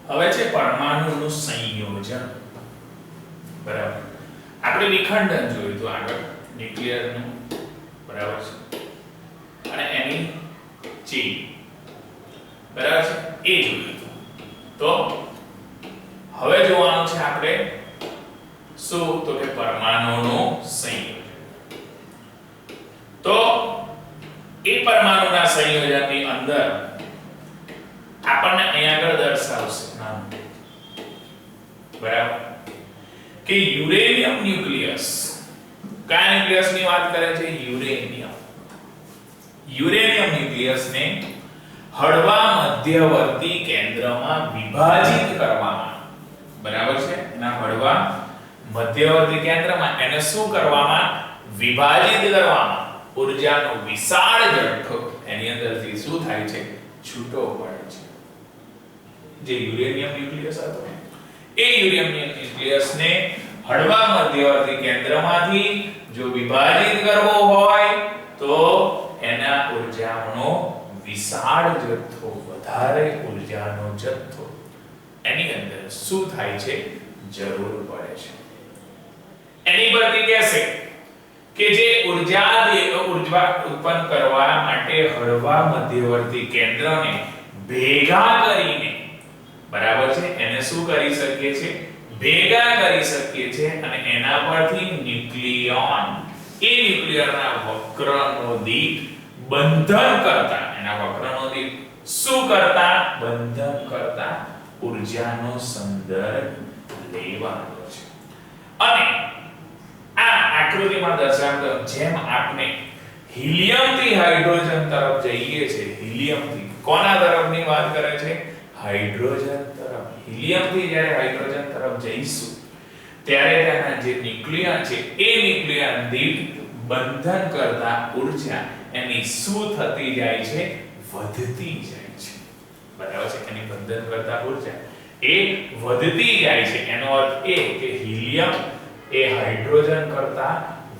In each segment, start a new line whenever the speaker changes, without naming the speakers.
હવે છે પરમાણુનું સંયોજન, બરાબર. આપણે વિખંડન જોયું તો આગળ ન્યુક્લિયરનું, બરાબર છે, અને એની ચેન, બરાબર છે, એ જોયું તો હવે જોવાનું છે આપણે શું, તો કે પરમાણુનું સંયોજન. તો એ પરમાણુના સંયોજનની અંદર આપણને અહીંયા આગળ દર્શાવશે નામ, બરાબર, કે યુરેનિયમ ન્યુક્લિયસ. કયા ન્યુક્લિયસની વાત કરે છે? યુરેનિયમ. યુરેનિયમ ન્યુક્લિયસને હળવા મધ્યવર્તી કેન્દ્રમાં વિભાજિત કરવામાં, બરાબર છે, એના હળવા મધ્યવર્તી કેન્દ્રમાં એને શું કરવામાં? વિભાજિત કરવામાં. ઊર્જાનો વિશાળ જથ્થો એની અંદરથી શું થાય છે? છૂટો પડે છે. જે યુરેનિયમ ન્યુક્લિયસ હતો એ યુરેનિયમ ન્યુક્લિયસને હળવા મધ્યવર્તી કેન્દ્રમાંથી જો વિભાજિત કરવો હોય તો એના ઊર્જાનો વિશાળ જથ્થો, વધારે ઊર્જાનો જથ્થો એની અંદર શું થાય છે? જરૂર પડે છે. એની પરથી કહેશે કે જે ઊર્જા ઉત્પન્ન કરવા માટે હળવા મધ્યવર્તી કેન્દ્રને ભેગા કરીને, બરાબર છે, એને શું કરી શકીએ છે? ભેગા કરી શકીએ છે. અને એના પરથી ન્યુક્લિયોન, એ ન્યુક્લિયરના વક્રનો દીઠ બંધન કરતા, એના વક્રનો દીઠ શું કરતા? બંધન કરતા ઊર્જાનો સંદર્ભ લેવાનો છે. અને આ આકૃતિમાં દર્શાવતા જેમ આપણે હિલિયમથી હાઇડ્રોજન તરફ જઈએ છે, હિલિયમથી કોના તરફની વાત કરે છે? હાઇડ્રોજન તરફ. હિલિયમથી જ્યારે હાઇડ્રોજન તરફ જઈશું ત્યારે તેના જે ન્યુક્લિયન છે એ ન્યુક્લિયન દીઠ બંધન કરતા ઊર્જા એની શું થતી જાય છે? વધતી જાય છે, બરાબર છે. એની બંધન કરતા ઊર્જા એ વધતી જાય છે. એનો અર્થ એ કે હિલિયમ એ હાઇડ્રોજન કરતા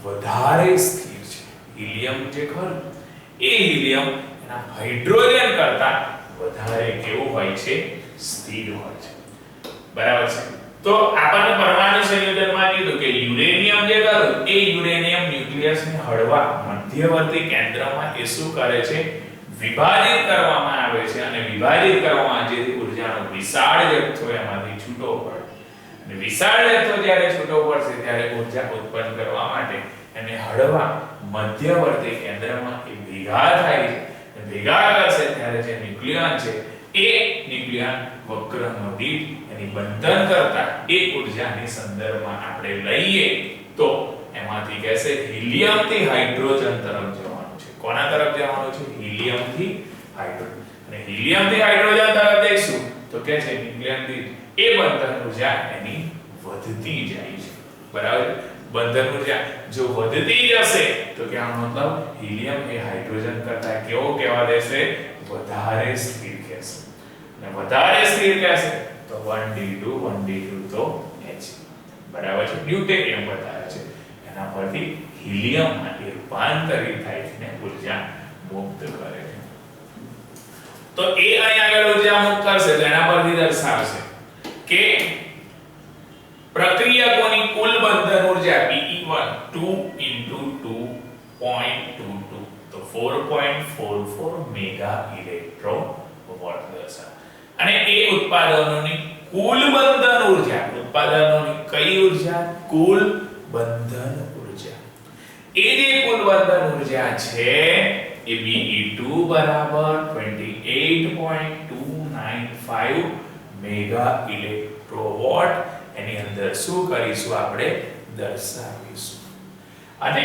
વધારે સ્થિર છે. હિલિયમ જે ખરું એ હિલિયમ એના હાઇડ્રોજન કરતા વધારે કેવું હોય છે? સ્થિર હોય છે, બરાબર છે. તો આપણને પરમાણુ સંયોજનમાં કીધું કે યુરેનિયમ જે ખરું એ યુરેનિયમ ન્યુક્લિયસને હળવા મધ્યવર્તી કેન્દ્રમાં એ શું કરે છે? વિભાજિત કરવામાં આવે છે. અને વિભાજિત કરવામાં જેથી ઊર્જાનો વિશાળ જથ્થો એમાંથી છૂટો પડે. અને વિશાળ જથ્થો જ્યારે છૂટો પડશે ત્યારે ઊર્જા ઉત્પન્ન કરવા માટે એને હળવા મધ્યવર્તી કેન્દ્રમાં એ ભેગા થાય છે. ભેગા કરશે ત્યારે જે ન્યુક્લિયન છે એ ન્યુક્લિયન વક્રનો દીઠ એની બંધન કરતા એ ઊર્જાની સંદર્ભમાં આપણે લઈએ તો એમાંથી કહેશે હિલિયમથી હાઇડ્રોજન તરફ જવાનું છે. કોના તરફ જવાનું છે? હિલિયમથી હાઇડ્રોજન. અને હિલિયમથી હાઇડ્રોજન તરફ જઈશું તો કે છે ન્યુક્લિયન દીઠ એ બંધન ઊર્જા એની વધતી જાય છે, બરાબર. બંધન ઊર્જા જો વધતી જશે તો કે આનો મતલબ હિલિયમ એ હાઇડ્રોજન કરતા કેવો કહેવા દેશે? વધારે સ્થિર કહેશે. અને વધારે સ્થિર કહેશે તો 1d2 તો h, બરાબર છે. ડ્યુટેરિયમ બતાવે છે એના પરથી હિલિયમમાં એ રૂપાંતરિત થાય છે ને ઊર્જા મુક્ત કરે છે. તો એ અહીં આગળ ઊર્જા મુક્ત કરશે તો એના પરથી દર્શાવશે કે પ્રક્રિયકોની કુલ બંધન ઊર્જા Be1 2 * 2.22 તો 4.44 મેગા ઇલેક્ટ્રોવોટ દર્શાવે. અને એ ઉત્પાદનોની કુલ બંધન ઊર્જા, ઉત્પાદનોની કઈ ઊર્જા? કુલ બંધન ઊર્જા. એ જે કુલ બંધન ઊર્જા છે એ Be2 બરાબર 28.295 મેગા ઇલેક્ટ્રોવોટ એની અંદર શું કરીશું? આપણે દર્શાવીશું. અને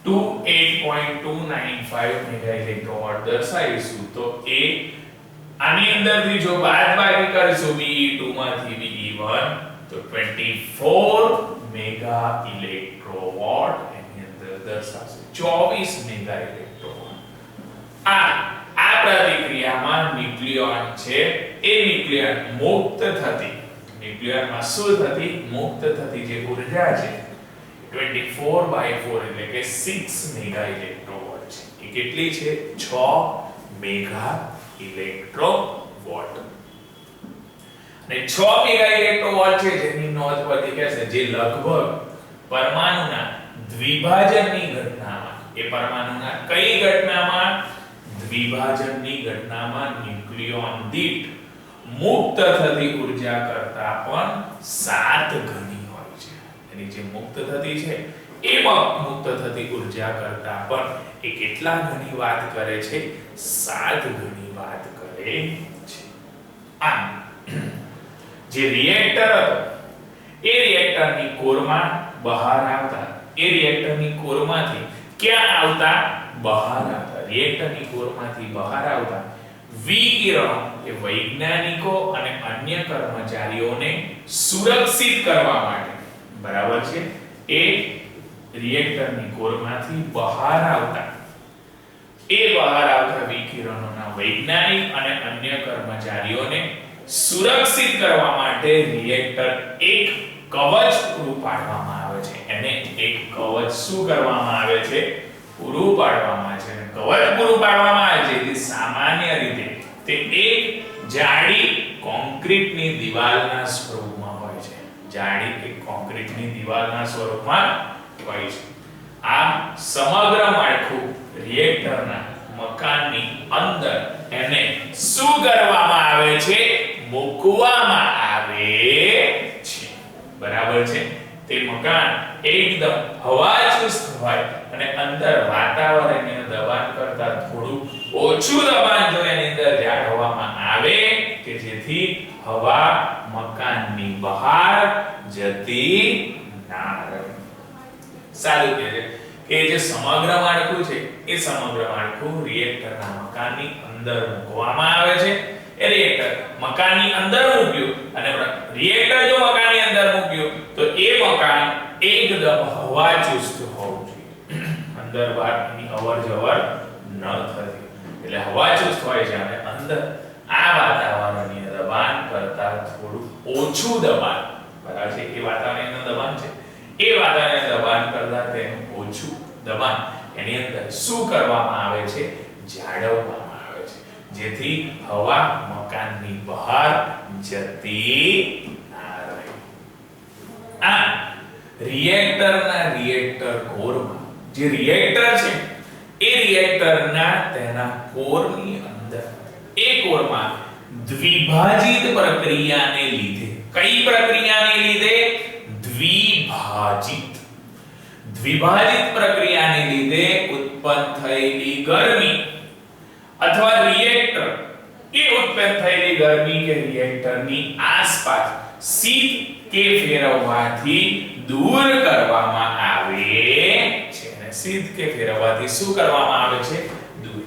28.295 મેગા ઇલેક્ટ્રોવોટ દર્શાવીશું તો એ આની અંદરથી જો બાદબાકી કરીશું Be2 માંથી Be1 તો 24 મેગા ઇલેક્ટ્રોવોટ એની અંદર દર્શાવશે. 24 મેગા ઇલેક્ટ્રોવોટ. આ પ્રતિક્રિયામાં ન્યુક્લિયોન છે એ ન્યુક્લિયન મુક્ત થતી, ન્યુક્લિયનમાં શું થતી? મુક્ત થતી જે ઊર્જા છે 24/4 એટલે કે 6 મેગા ઇલેક્ટ્રોવોટ છે. એ કેટલી છે? 6 મેગા ઇલેક્ટ્રોવોટ. અને 6 મેગા ઇલેક્ટ્રોવોલ્ટ છે જેની નોંધ પરથી કહેશે જે લગભગ પરમાણુના દ્વિભાજનની ઘટનામાં, એ પરમાણુના કઈ ઘટનામાં, દ્વિભાજનની ઘટનામાં ન્યુક્લિયોન દીઠ મુક્ત થતી ઊર્જા કરતા પણ 7 ગણી હોય છે. એની જે મુક્ત થતી છે એમાં મુક્ત થતી ઊર્જા કરતા પણ એ કેટલા ગણી વાત કરે છે, 7 ગણી વાત કરે છે. આમ જે રિએક્ટર હતો એ રિએક્ટરની કોરમાં બહાર આવતા, એ રિએક્ટરની કોરમાંથી ક્યાં આવતા, બહાર આવતા, રિએક્ટરની કોરમાંથી બહાર આવતા વિકિરણો એ વૈજ્ઞાનિકો અને અન્ય કર્મચારીઓને સુરક્ષિત કરવા માટે, બરાબર છે, એ રિએક્ટરની કોરમાંથી બહાર આવતા વિકિરણોના વૈજ્ઞાનિક અને અન્ય કર્મચારીઓને સુરક્ષિત કરવા માટે રિએક્ટર એક કવચ પૂરું પાડવામાં આવે છે. એને એક કવચ શું કરવામાં આવે છે, પૂરું પાડવામાં આવે છે. કવચ પૂરું પાડવામાં આવે છે જે સામાન્ય રીતે તે એક જાડી કોન્ક્રીટની દિવાલના સ્વરૂપમાં હોય છે. જાડી એક કોન્ક્રીટની દિવાલના સ્વરૂપમાં હોય છે. આમ સમગ્ર માળખું રિએક્ટરના મકાનની અંદર એને શું કરવામાં આવે છે, મૂકવામાં આવે છે. બરાબર છે. તે મકાન એકદમ હવાચુસ્ત હોય અને અંદર વાતાવરણીય દબાણ કરતા થોડું ઓછું દબાણ જો એની અંદર જાળવવામાં આવે કે જેથી હવા મકાનની બહાર જતી ના રહે. સારું કહે છે કે જે સમગ્ર માળખું છે એ સમગ્ર માળખું રિએક્ટરના મકાનની અંદર મૂકવામાં આવે છે. એ રિએક્ટર મકાનની અંદર મૂક્યું અને રિએક્ટર જો મકાનની અંદર મૂક્યું તો એ મકાન એકદમ હવાચુસ્ત હોવું જોઈએ. અંદર બહારની અવરજવર ન થતી, એટલે હવાચુસ્ત હોય છે અને અંદર આ વાતાવરણીય દબાણ કરતા થોડું ઓછું દબાણ, બરાબર છે, એ વાતાવરણીય દબાણ છે, એ વાતાવરણીય દબાણ કરતા તેનું ઓછું દબાણ એની અંદર શું કરવામાં આવે છે, જાળવવામાં આવે છે, જેથી હવા મકાનની બહાર જતી ના રહે. આ રિએક્ટર કોરમાં જે રિએક્ટર છે એ રિએક્ટરના તેના કોરની અંદર, એ કોરમાં દ્વિભાજિત પ્રક્રિયાને લીધે, કઈ પ્રક્રિયાને લીધે, દ્વિભાજિત પ્રક્રિયાને લીધે ઉત્પન્ન થયેલી ગરમી અથવા રિએક્ટર એ ઉત્પન્ન થયેલી ગરમી કે રિએક્ટરની આસપાસ શીત કે ફેરવવાથી દૂર કરવામાં આવે છે. અને શીત કે ફેરવવાથી શું કરવામાં આવે છે, દૂર.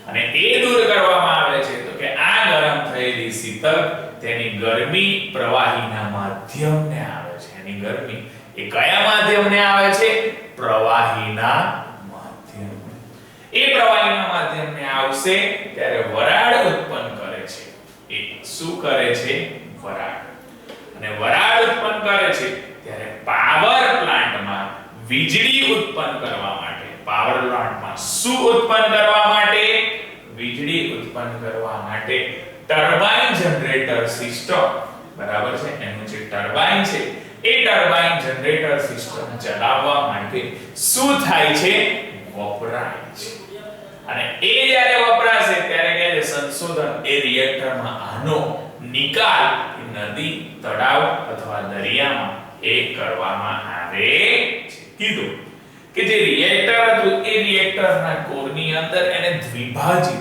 અને એ દૂર કરવામાં આવે છે તો કે આ ગરમ થયેલી શીતલ તેની ગરમી પ્રવાહીના માધ્યમને આવે છે. એની ગરમી એ કયા માધ્યમને આવે છે, પ્રવાહીના માધ્યમને. એ પ્રવાહીના માધ્યમને આવશે ત્યારે વરાળ ઉત્પન્ન કરે છે. એ શું કરે છે, વરાળ. અને વરાળ ઉત્પન્ન કરે છે ત્યારે પાવર પ્લાન્ટમાં વીજળી ઉત્પન્ન કરવા માટે, પાવર પ્લાન્ટમાં શું ઉત્પન્ન કરવા માટે, વીજળી ઉત્પન્ન કરવા માટે ટર્બાઇન જનરેટર સિસ્ટમ, બરાબર છે, એનું જે ટર્બાઇન છે એ ટર્બાઇન જનરેટર સિસ્ટમ ચલાવવા માટે શું થાય છે, વપરાય છે. અને એ જ્યારે વપરાશે ત્યારે કહે છે સંશોધન એ રિએક્ટરમાં આનો નિકાલ નદી, તળાવ અથવા દરિયામાં એ કરવામાં આવે છે. કીધું કે જે રિએક્ટર હતું એ રિએક્ટરના કોરની અંદર એને દ્વિભાજિત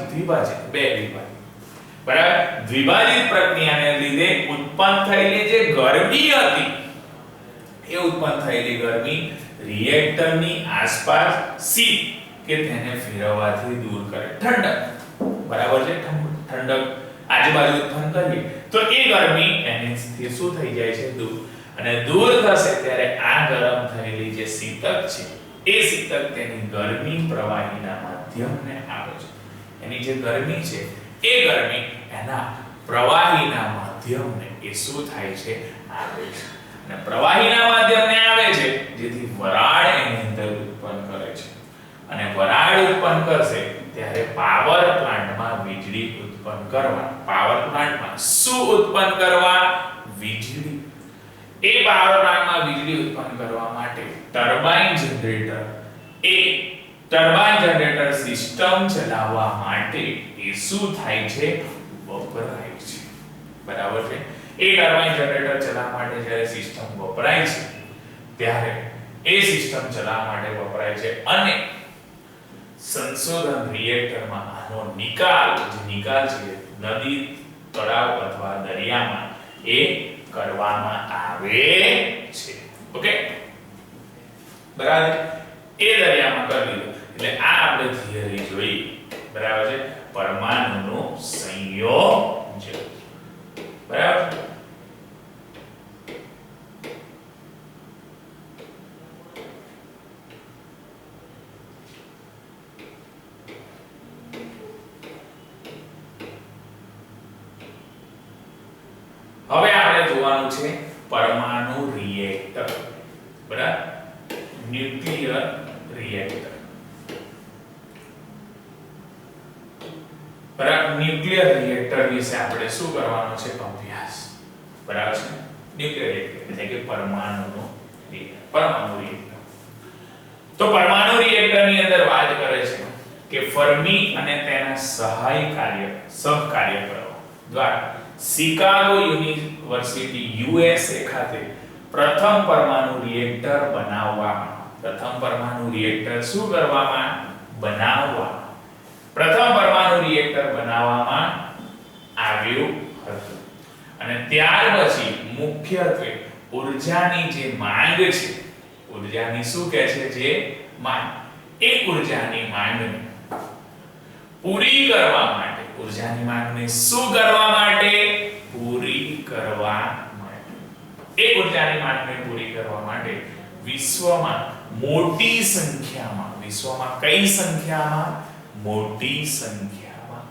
બરાબર, દ્વિભાજિત પ્રક્રિયાને લીધે ઉત્પન્ન થયેલી જે ગરમી હતી એ ઉત્પન્ન થયેલી ગરમી રિએક્ટરની આસપાસ શીત કે તેને ફેરવવાથી દૂર કરે, ઠંડક, બરાબર છે, ઠંડક આજુબાજુ ઉત્પન્ન કરીએ તો એ ગરમી એની શું થઈ જાય છે, દૂર. અને દૂર થશે ત્યારે આ ગરમ થયેલી જે શીતક છે એ શીતક તેની ગરમી પ્રવાહીના માધ્યમને આવે છે. એની જે ગરમી છે એ ગરમી એના પ્રવાહીના માધ્યમને એ શું થાય છે, આવે છે. અને પ્રવાહીના માધ્યમને આવે છે જેથી વરાળ એની અંદર ઉત્પન્ન કરે છે. અને વરાળ ઉત્પન્ન કરશે ત્યારે પાવર પ્લાન્ટમાં વીજળી ઉત્પન્ન ઉત્પન્ન કરવા. પાવર પ્લાન્ટમાં શું ઉત્પન્ન કરવા? વીજળી. એ પાવર પ્લાન્ટમાં વીજળી ઉત્પન્ન કરવા માટે ટર્બાઇન જનરેટર સિસ્ટમ ચલાવવા માટે એ શું થાય છે? વપરાય છે. બરાબર છે. એ ટર્બાઇન જનરેટર ચલાવવા માટે જ્યારે સિસ્ટમ વપરાય છે ત્યારે એ સિસ્ટમ ચલાવવા માટે વપરાય છે અને સંશોધન રિએક્ટરમાં આનો નિકાલ છે નદી, તળાવ અથવા દરિયામાં એ કરવામાં આવે છે. ઓકે, બરાબર. એ દરિયામાં કરી દીધું એટલે આ આપણે થિયરી જોઈ. બરાબર છે. પરમાણુનું સંયોજન. બરાબર. હવે આપણે જોવાનું છે પરમાણુ રિએક્ટર. બરાબર. Nuclear reactor. બરાબર. ન્યુક્લિયર રિએક્ટર વિશે આપણે શું કરવાનું છે? અભ્યાસ. બરાબર છે. ન્યુક્લિયર રિએક્ટર એટલે કે પરમાણુ રિએક્ટર. તો પરમાણુ રિએક્ટરની અંદર વાત કરે છે કે ફર્મી અને તેના સહકાર્યકરો દ્વારા શિકાગો યુનિવર્સિટી USA ખાતે પ્રથમ પરમાણુ રિએક્ટર બનાવવામાં પ્રથમ પરમાણુ રિએક્ટર બનાવવામાં આવ્યું હતું. અને ત્યાર પછી મુખ્યત્વે ઊર્જાની જે માંગ છે, ઊર્જાની શું કહે છે? જે માંગ, એ ઊર્જાની માંગને પૂરી કરવા માટે, ઊર્જાની માંગને શું કરવા માટે? પૂરી કરવા માટે. એ ઊર્જાની માંગને પૂરી કરવા માટે વિશ્વમાં મોટી સંખ્યામાં, વિશ્વમાં કઈ સંખ્યામાં? મોટી સંખ્યામાં,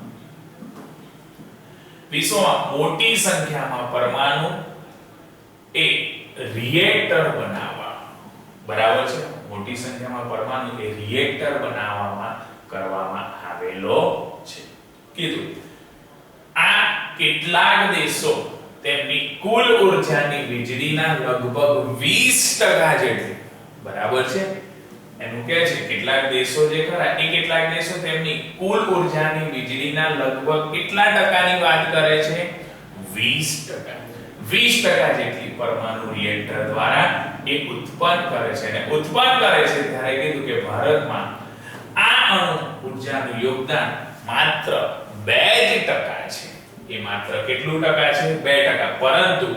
વિશ્વમાં મોટી સંખ્યામાં પરમાણુ એ રિએક્ટર બનાવવા. બરાબર છે. મોટી સંખ્યામાં પરમાણુ એ રિએક્ટર બનાવવામાં કરવામાં આવેલો છે. કીધું આ કેટલાક દેશો તેમની કુલ ઊર્જાની વીજળીના લગભગ 20% જેટલી. બરાબર છે. એનું કહે છે કેટલાક દેશો જે ખરા એ કેટલાક દેશો તેમની કુલ ઊર્જાની વીજળીના લગભગ કેટલા ટકાની વાત કરે છે? 20%. 20% જેટલી પરમાણુ રિએક્ટર દ્વારા એ ઉત્પન્ન કરે છે. અને ઉત્પન્ન કરે છે ત્યારે કીધું કે ભારતમાં આ અણુ ઊર્જાનું યોગદાન માત્ર 2% છે. એ માત્ર કેટલું ટકા છે? 2%. પરંતુ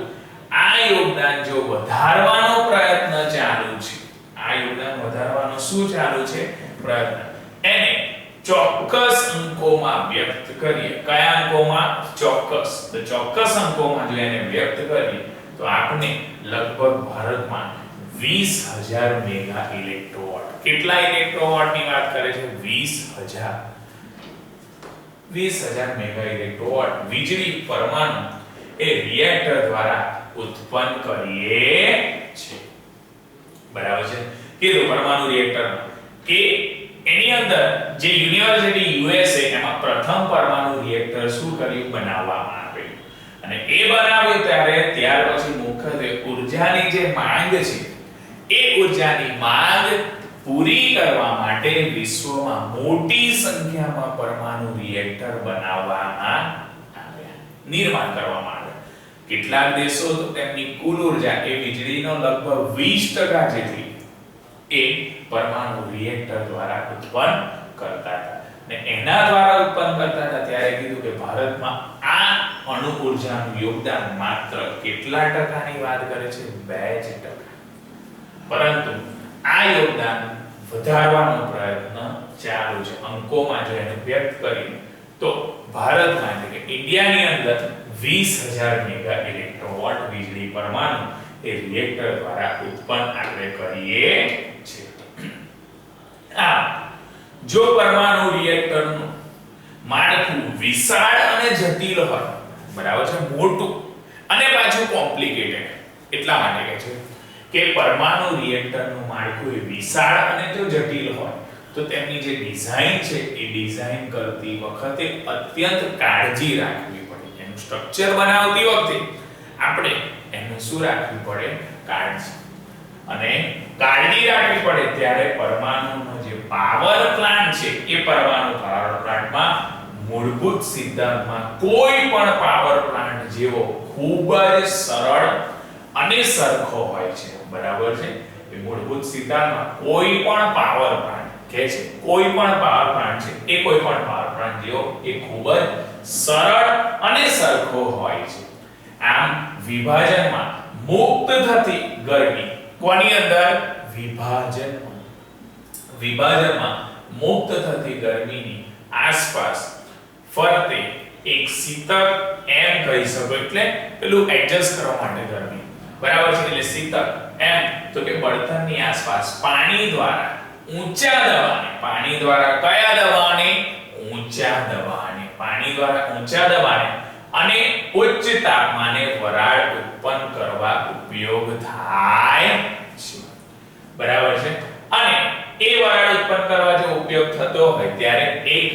આ યોગદાન જો વધારવાનો પ્રયત્ન ચાલુ છે, આ યોગદાન વધારવાનો શું ચાલુ છે? પ્રયત્ન. એને ચોક્કસ અંકોમાં વ્યક્ત કરીએ. કયા અંકોમાં? ચોક્કસ. તો ચોક્કસ અંકોમાં જો એને વ્યક્ત કરીએ તો આપણે લગભગ ભારતમાં 20,000 મેગા ઇલેક્ટ્રોવોટ. કેટલા ઇલેક્ટ્રોવોટની વાત કરે છે? 20,000 મેગા ઇલેક્ટ્રોવોટ વીજળી પરમાણુ એ રિએક્ટર દ્વારા ઉત્પન્ન કરીએ છે. બરાબર છે. કીધું પરમાણુ રિએક્ટર કે એની અંદર જે યુનિવર્સિટી USA એમાં પ્રથમ પરમાણુ રિએક્ટર શું કર્યું? બનાવવામાં આવ્યું. અને એ બનાવ્યું ત્યારે ત્યાર પછી મુખ્યત્વે ઊર્જાની જે માંગ છે એ ઊર્જાની માંગ પૂરી કરવા માટે વિશ્વમાં મોટી સંખ્યામાં પરમાણુ રિએક્ટર બનાવવામાં આવ્યા, નિર્માણ કરવામાં આવ્યા. કેટલાક દેશો તો તેમની કુલ ઊર્જા એ વીજળીનો લગભગ 20% જેટલી એ પરમાણુ રિએક્ટર દ્વારા ઉત્પન્ન કરતા હતા. ને એના દ્વારા ઉત્પન્ન કરતા હતા ત્યારે કીધું કે ભારતમાં આ અણુ ઊર્જાનું યોગદાન માત્ર કેટલા ટકાની વાત કરે છે? 2%. પરંતુ આ યોગદાન વધારવાનો પ્રયત્ન ચાલુ છે. અંકોમાં જો એને વ્યક્ત કરીએ તો ભારતમાં એટલે કે ઇન્ડિયાની અંદર 20,000 મેગા ઇલેક્ટ્રોવોટ વીજળી પરમાણુ એ રિએક્ટર દ્વારા ઉત્પન્ન આપણે કરીએ છીએ. જો પરમાણુ રિએક્ટરનું માળખું વિશાળ અને જટિલ હોય, બરાબર છે, મોટું અને પાછું કોમ્પ્લિકેટેડ, એટલા માટે કહે છે કે પરમાણુ રિએક્ટરનું માળખું વિશાળ અને જો જટિલ હોય તો તેમની જે ડિઝાઇન છે એ ડિઝાઇન કરતી વખતે અત્યંત કાળજી રાખવી પડે. એનું સ્ટ્રક્ચર બનાવતી વખતે આપણે એનું શું રાખવી પડે? કાળજી. અને કાળજી રાખવી પડે ત્યારે પરમાણુનો જે પાવર પ્લાન્ટ છે એ પરમાણુ પાવર પ્લાન્ટમાં મૂળભૂત સિદ્ધાંતમાં કોઈ પણ પાવર પ્લાન્ટ જેવો ખૂબ જ સરળ અને સરખો હોય છે. બરાબર છે? એ મૂળભૂત સિદ્ધાંતમાં કોઈ પણ પાવર પ્લાન્ટ કે છે કોઈ પણ પાવર પ્લાન્ટ છે એ કોઈ પણ પાવર પ્લાન્ટ જેવો એ ખૂબ જ સરળ અને સરખો હોય છે. આમ વિભાજનમાં મુક્ત થતી ગરમી કોની અંદર? વિભાજનમાં મુક્ત થતી ગરમીની આસપાસ ફરતે એક શીતક એમ કહી શકો, એટલે પેલું એડજસ્ટ કરવા માટે ગરમી. બરાબર છે? એટલે શીતક એમ તો કે બળતણની આસપાસ પાણી દ્વારા ઊંચા દબાણે, પાણી દ્વારા કયા દબાણે? ઊંચા દબાણે, પાણી દ્વારા ઊંચા દબાણે અને ઉચ્ચ તાપમાને વરાળ ઉત્પન્ન કરવા ઉપયોગ થાય છે. બરાબર છે? અને એ વરાળ ઉત્પન્ન કરવા જો ઉપયોગ થતો હોય ત્યારે એક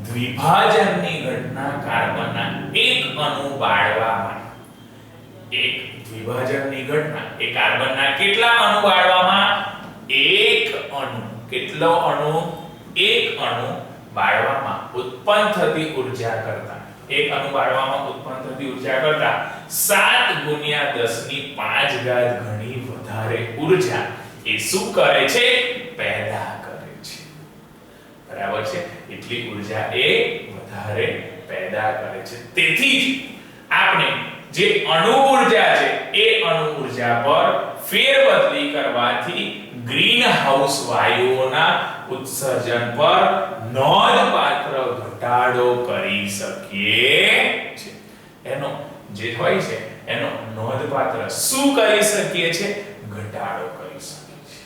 દ્વિભાજનની ઘટના કાર્બનના એક અણુ બાળવામાં, એક દ્વિભાજનની ઘટના એ કાર્બનના કેટલા અણુ બાળવામાં? એક અણુ. કેટલો અણુ? એક અણુ બાળવામાં ઉત્પન્ન થતી ઊર્જા કરતા, એક અણુ બાળવામાં ઉત્પન્ન થતી ઊર્જા કરતા 7 × 10⁵ ગણી વધારે ઊર્જા એ શું કરે છે? પેદા કરે છે. બરાબર છે? એટલી ઊર્જા એ વધારે પેદા કરે છે. તેથી જ આપણે જે અણુ ઊર્જા છે એ અણુ ઊર્જા પર ફેરબદલી કરવાથી ગ્રીનહાઉસ વાયુઓના ઉત્સર્જન પર નોંધપાત્ર ઘટાડો કરી શકીએ છે. એનો જે હોય છે એનો નોંધપાત્ર શું કરી શકીએ છે? ઘટાડો કરી શકીએ છે.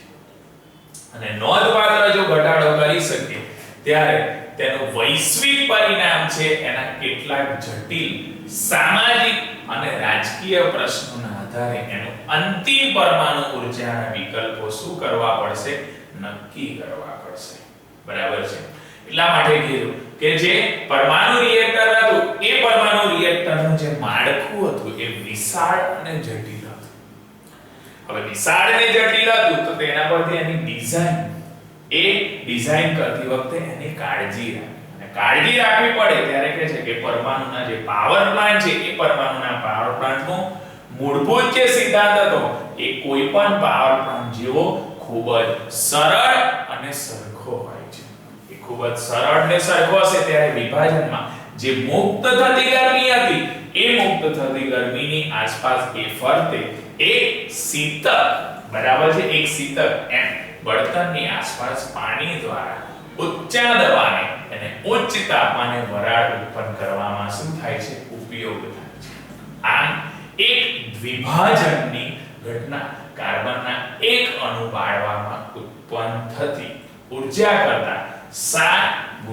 અને નોંધપાત્ર જો ઘટાડો કરી શકીએ ત્યારે તેનું વૈશ્વિક પરિણામ છે એના કેટલાક જટિલ સામાજિક અને રાજકીય પ્રશ્નોના આધારે એનું અંતિમ પરમાણુ ઊર્જાના વિકલ્પો શું કરવા પડશે? નક્કી કરવા પડશે. બરાબર છે? એટલા માટે કીધું કે જે પરમાણુ રિએક્ટર હતું એ પરમાણુ રિએક્ટરનું જે માળખું હતું એ વિશાળ અને જટિલ હતું. હવે વિશાળ અને જટિલ હતું તો તેના પરથી એની ડિઝાઇન કરતી વખતે એની કાળજી રાખવી પડે. ત્યારે કહે છે કે પરમાણુના જે પાવર પ્લાન્ટ છે એ પરમાણુના પાવર પ્લાન્ટનો મૂળભૂત જે સિદ્ધાંત હતો એ કોઈ પણ પાવર પ્લાન્ટ જેવો ખૂબ જ સરળ અને સરખો હોય છે. એ ખૂબ જ સરળ અને સરખો હશે ત્યારે વિભાજનમાં જે મુક્ત થતી ગરમી હતી એ મુક્ત થતી ગરમીની આસપાસ એ ફરતે એક શીતક, બરાબર છે? એક શીતક એમ બળતણની આસપાસ પાણી દ્વારા ઊંચા દબાણે અને ઉચ્ચ તાપમાને વરાળ ઉત્પન્ન કરવામાં શું થાય છે? ઉપયોગ થાય છે. આમ એક દ્વિભાજનની ઘટના કાર્બનના એક અણુ બાળવામાં ઉત્પન્ન થતી ઊર્જા કરતા 7 ×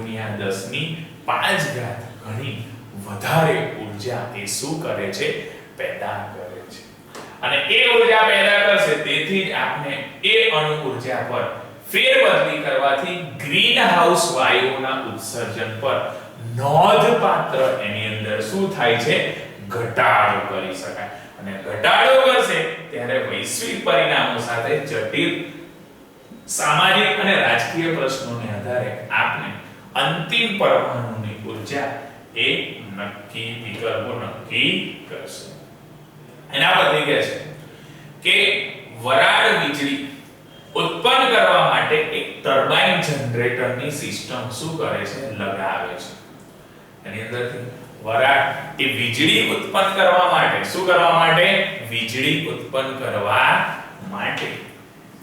10⁵ ગણી વધારે ઊર્જા એ શું કરે છે? પેદા કરે છે. અને એ ઊર્જા પેદા કરશે. તેથી જ આપણે એ અણુ ઊર્જા પર ફેરબદલી કરવાથી ગ્રીનહાઉસ વાયુઓના ઉત્સર્જન પર નોંધપાત્ર એની અંદર શું થાય છે? ઘટાડો કરી શકાય. અને ઘટાડો કરશે ત્યારે વૈશ્વિક પરિણામો સાથે જટિલ સામાજિક અને રાજકીય પ્રશ્નોને આધારે આપણે અંતિમ પરમાણુની ઊર્જા એ વિકલ્પો નક્કી કરશે. એના પરથી કહે છે કે વરાળ વીજળી ઉત્પન્ન કરવા માટે એક ટર્બાઇન જનરેટરની સિસ્ટમ શું કરે છે? લગાવે છે. એની અંદરથી વરાળ એ વીજળી ઉત્પન્ન કરવા માટે શું કરવા માટે? વીજળી ઉત્પન્ન કરવા માટે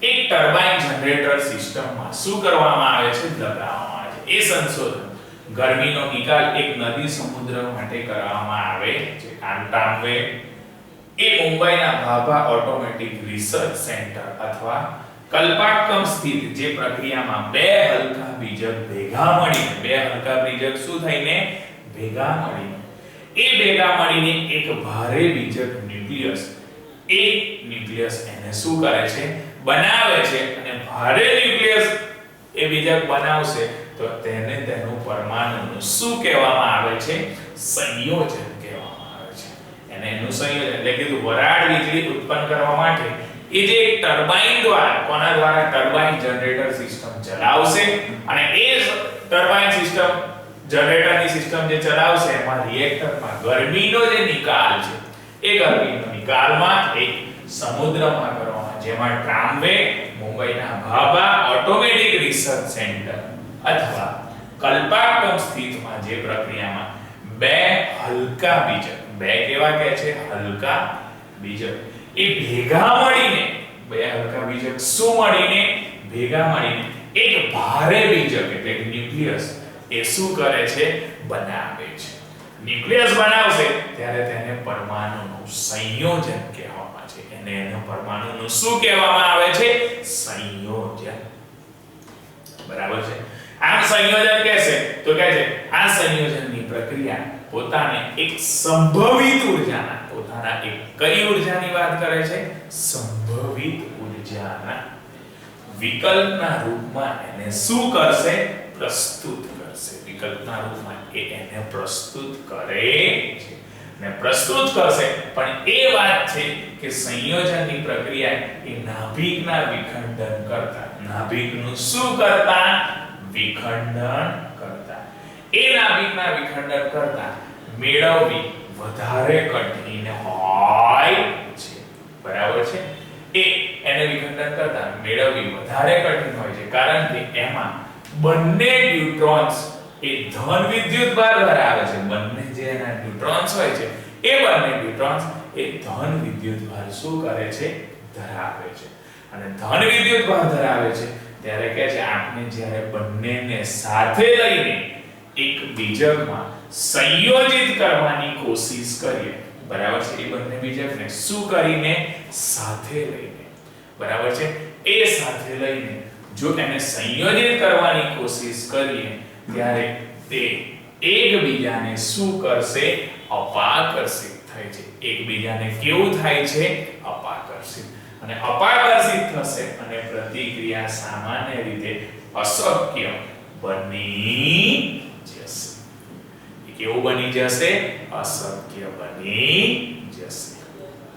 એક ટર્બાઇન જનરેટર સિસ્ટમમાં શું કરવામાં આવે છે? લગાવવામાં આવે છે. એ સંશોધન ગરમીનો નિકાલ એક નદી સમુદ્ર માટે કરવામાં આવે છે. કાંટામ્વે એ મુંબઈના ભાભા ઓટોમેટિક રિસર્ચ સેન્ટર અથવા કલ્પાક્કમ સ્થિત જે પ્રક્રિયામાં બે હલકા બીજક ભેગા મળીને શું થઈને ભેગા મળીને એક ભારે બીજક ન્યુક્લિયસ એને શું કરે છે? બનાવે છે. અને ભારે ન્યુક્લિયસ એ બીજક બનાવશે તો તેને તેનું પરમાણુનું શું કહેવામાં આવે છે? સંયોજન કહેવામાં આવે છે. એને એનું સંયોજન એટલે કીધું વરાળ વીજળી ઉત્પન્ન કરવા માટે એ જે એક ટર્બાઇન દ્વારા કોના દ્વારા ટર્બાઇન જનરેટર સિસ્ટમ ચલાવશે અને એ ટર્બાઇન સિસ્ટમ જનરેટરની સિસ્ટમ જે ચલાવશે એમાં રિએક્ટરમાં ગરમીનો જે નિકાલ છે એ ગરમીનો નિકાલમાં એક સમુદ્રમાં કરવામાં જેમાં ટ્રામવે મુંબઈના ભાભા ઓટોમેટિક રિસર્ચ સેન્ટર અથવા કલ્પાક્રમ સ્થિતમાં જે પ્રક્રિયામાં બે હલકા બીજક બે કેવા કહે છે હલકા બીજક એ ભેગા મળીને બે હલકા બીજક શું મળીને ભેગા મળીને એક ભારે બીજક એટલે કે ન્યુક્લિયસ એ શું કરે છે બનાવે છે. ન્યુક્લિયસ બનાવશે ત્યારે તેને પરમાણુનું સંયોજન કહેવામાં છે. એનું પરમાણુનું શું કહેવામાં આવે છે? સંયોજન. બરાબર છે. આમ સંયોજન કહેશે તો કહે છે આ સંયોજનની પ્રક્રિયા પોતાને એક સંભવિત ઉર્જાના પોતાના એક કઈ ઉર્જાની વાત કરે છે? સંભવિત ઉર્જાના વિકલ્પના રૂપમાં એને શું કરશે? પ્રસ્તુત કરશે. વિકલ્પના રૂપમાં એને પ્રસ્તુત કરે છે ને પ્રસ્તુત કરશે પણ એ વાત છે કે સંયોજનની પ્રક્રિયા એ નાભિકના વિખંડન કરતા નાભિકનું શું કરતા? વિખંડન કરતા એ નાભિકના વિખંડન કરતા મેળવવી વધારે કઠિન હોય છે. બરાબર છે. એને વિખંડન કરતા મેળવવી વધારે કઠિન હોય છે કારણ કે એમાં બંને ન્યુટ્રોન્સ એ ધન વિદ્યુતભાર ધરાવે છે. બંને જે એના ન્યુટ્રોન્સ હોય છે એ બંને ન્યુટ્રોન્સ એ ધન વિદ્યુતભાર શું કરે છે? ધરાવે છે. અને ધન વિદ્યુતભાર ધરાવે છે ત્યારે કહે છે આપણે જ્યારે બંનેને સાથે લઈને એક બીજકમાં સંયોજિત કરવાની કોશિશ કરીએ. બરાબર છે. એ બંને બીજકને શું કરીને? સાથે લઈને. બરાબર છે. એ સાથે લઈને જો એને સંયોજિત કરવાની કોશિશ કરીએ ત્યારે તે એકબીજાને શું કરશે? અપાકર્ષિત થાય છે. એકબીજાને કેવું થાય છે? અપાકર્ષિત. અને અપાકર્ષિત થશે અને પ્રતિક્રિયા સામાન્ય રીતે અશક્ય બની જશે. એ કેવું બની જશે? અશક્ય બની જશે.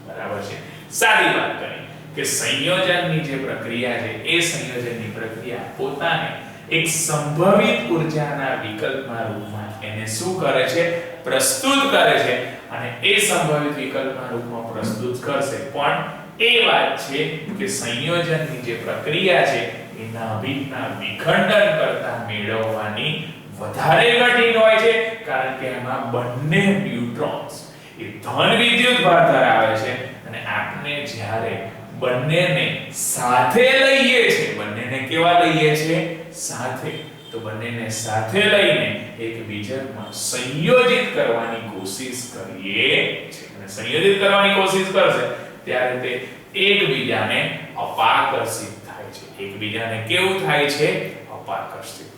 બરાબર છે. સાદી વાત કરી કે સંયોજનની જે પ્રક્રિયા છે એ સંયોજનની પ્રક્રિયા પોતાને એક સંભવિત ઉર્જાના વિકલ્પના રૂપમાં એને શું કરે છે? પ્રસ્તુત કરે છે અને એ સંભવિત વિકલ્પના રૂપમાં પ્રસ્તુત કરશે પણ એ વાત છે કે સંયોજનની જે પ્રક્રિયા છે એ નાભિકના વિખંડન કરતા મેળવવાની વધારે કઠિન હોય છે કારણ કે એમાં બંને ન્યુટ્રોન્સ એ ધન વિદ્યુતભાર ધરાવે છે અને આપણે જ્યારે બંનેને સાથે લઈએ છે બંનેને કેવા લઈએ છે? સાથે. તો બંનેને સાથે લઈને એક બીજકમાં સંયોજિત કરવાની કોશિશ કરીએ છે અને સંયોજિત કરવાની કોશિશ કરશે ત્યારે તે એકબીજાને અપાકર્ષિત થાય છે. એકબીજાને કેવું થાય છે? અપાકર્ષિત.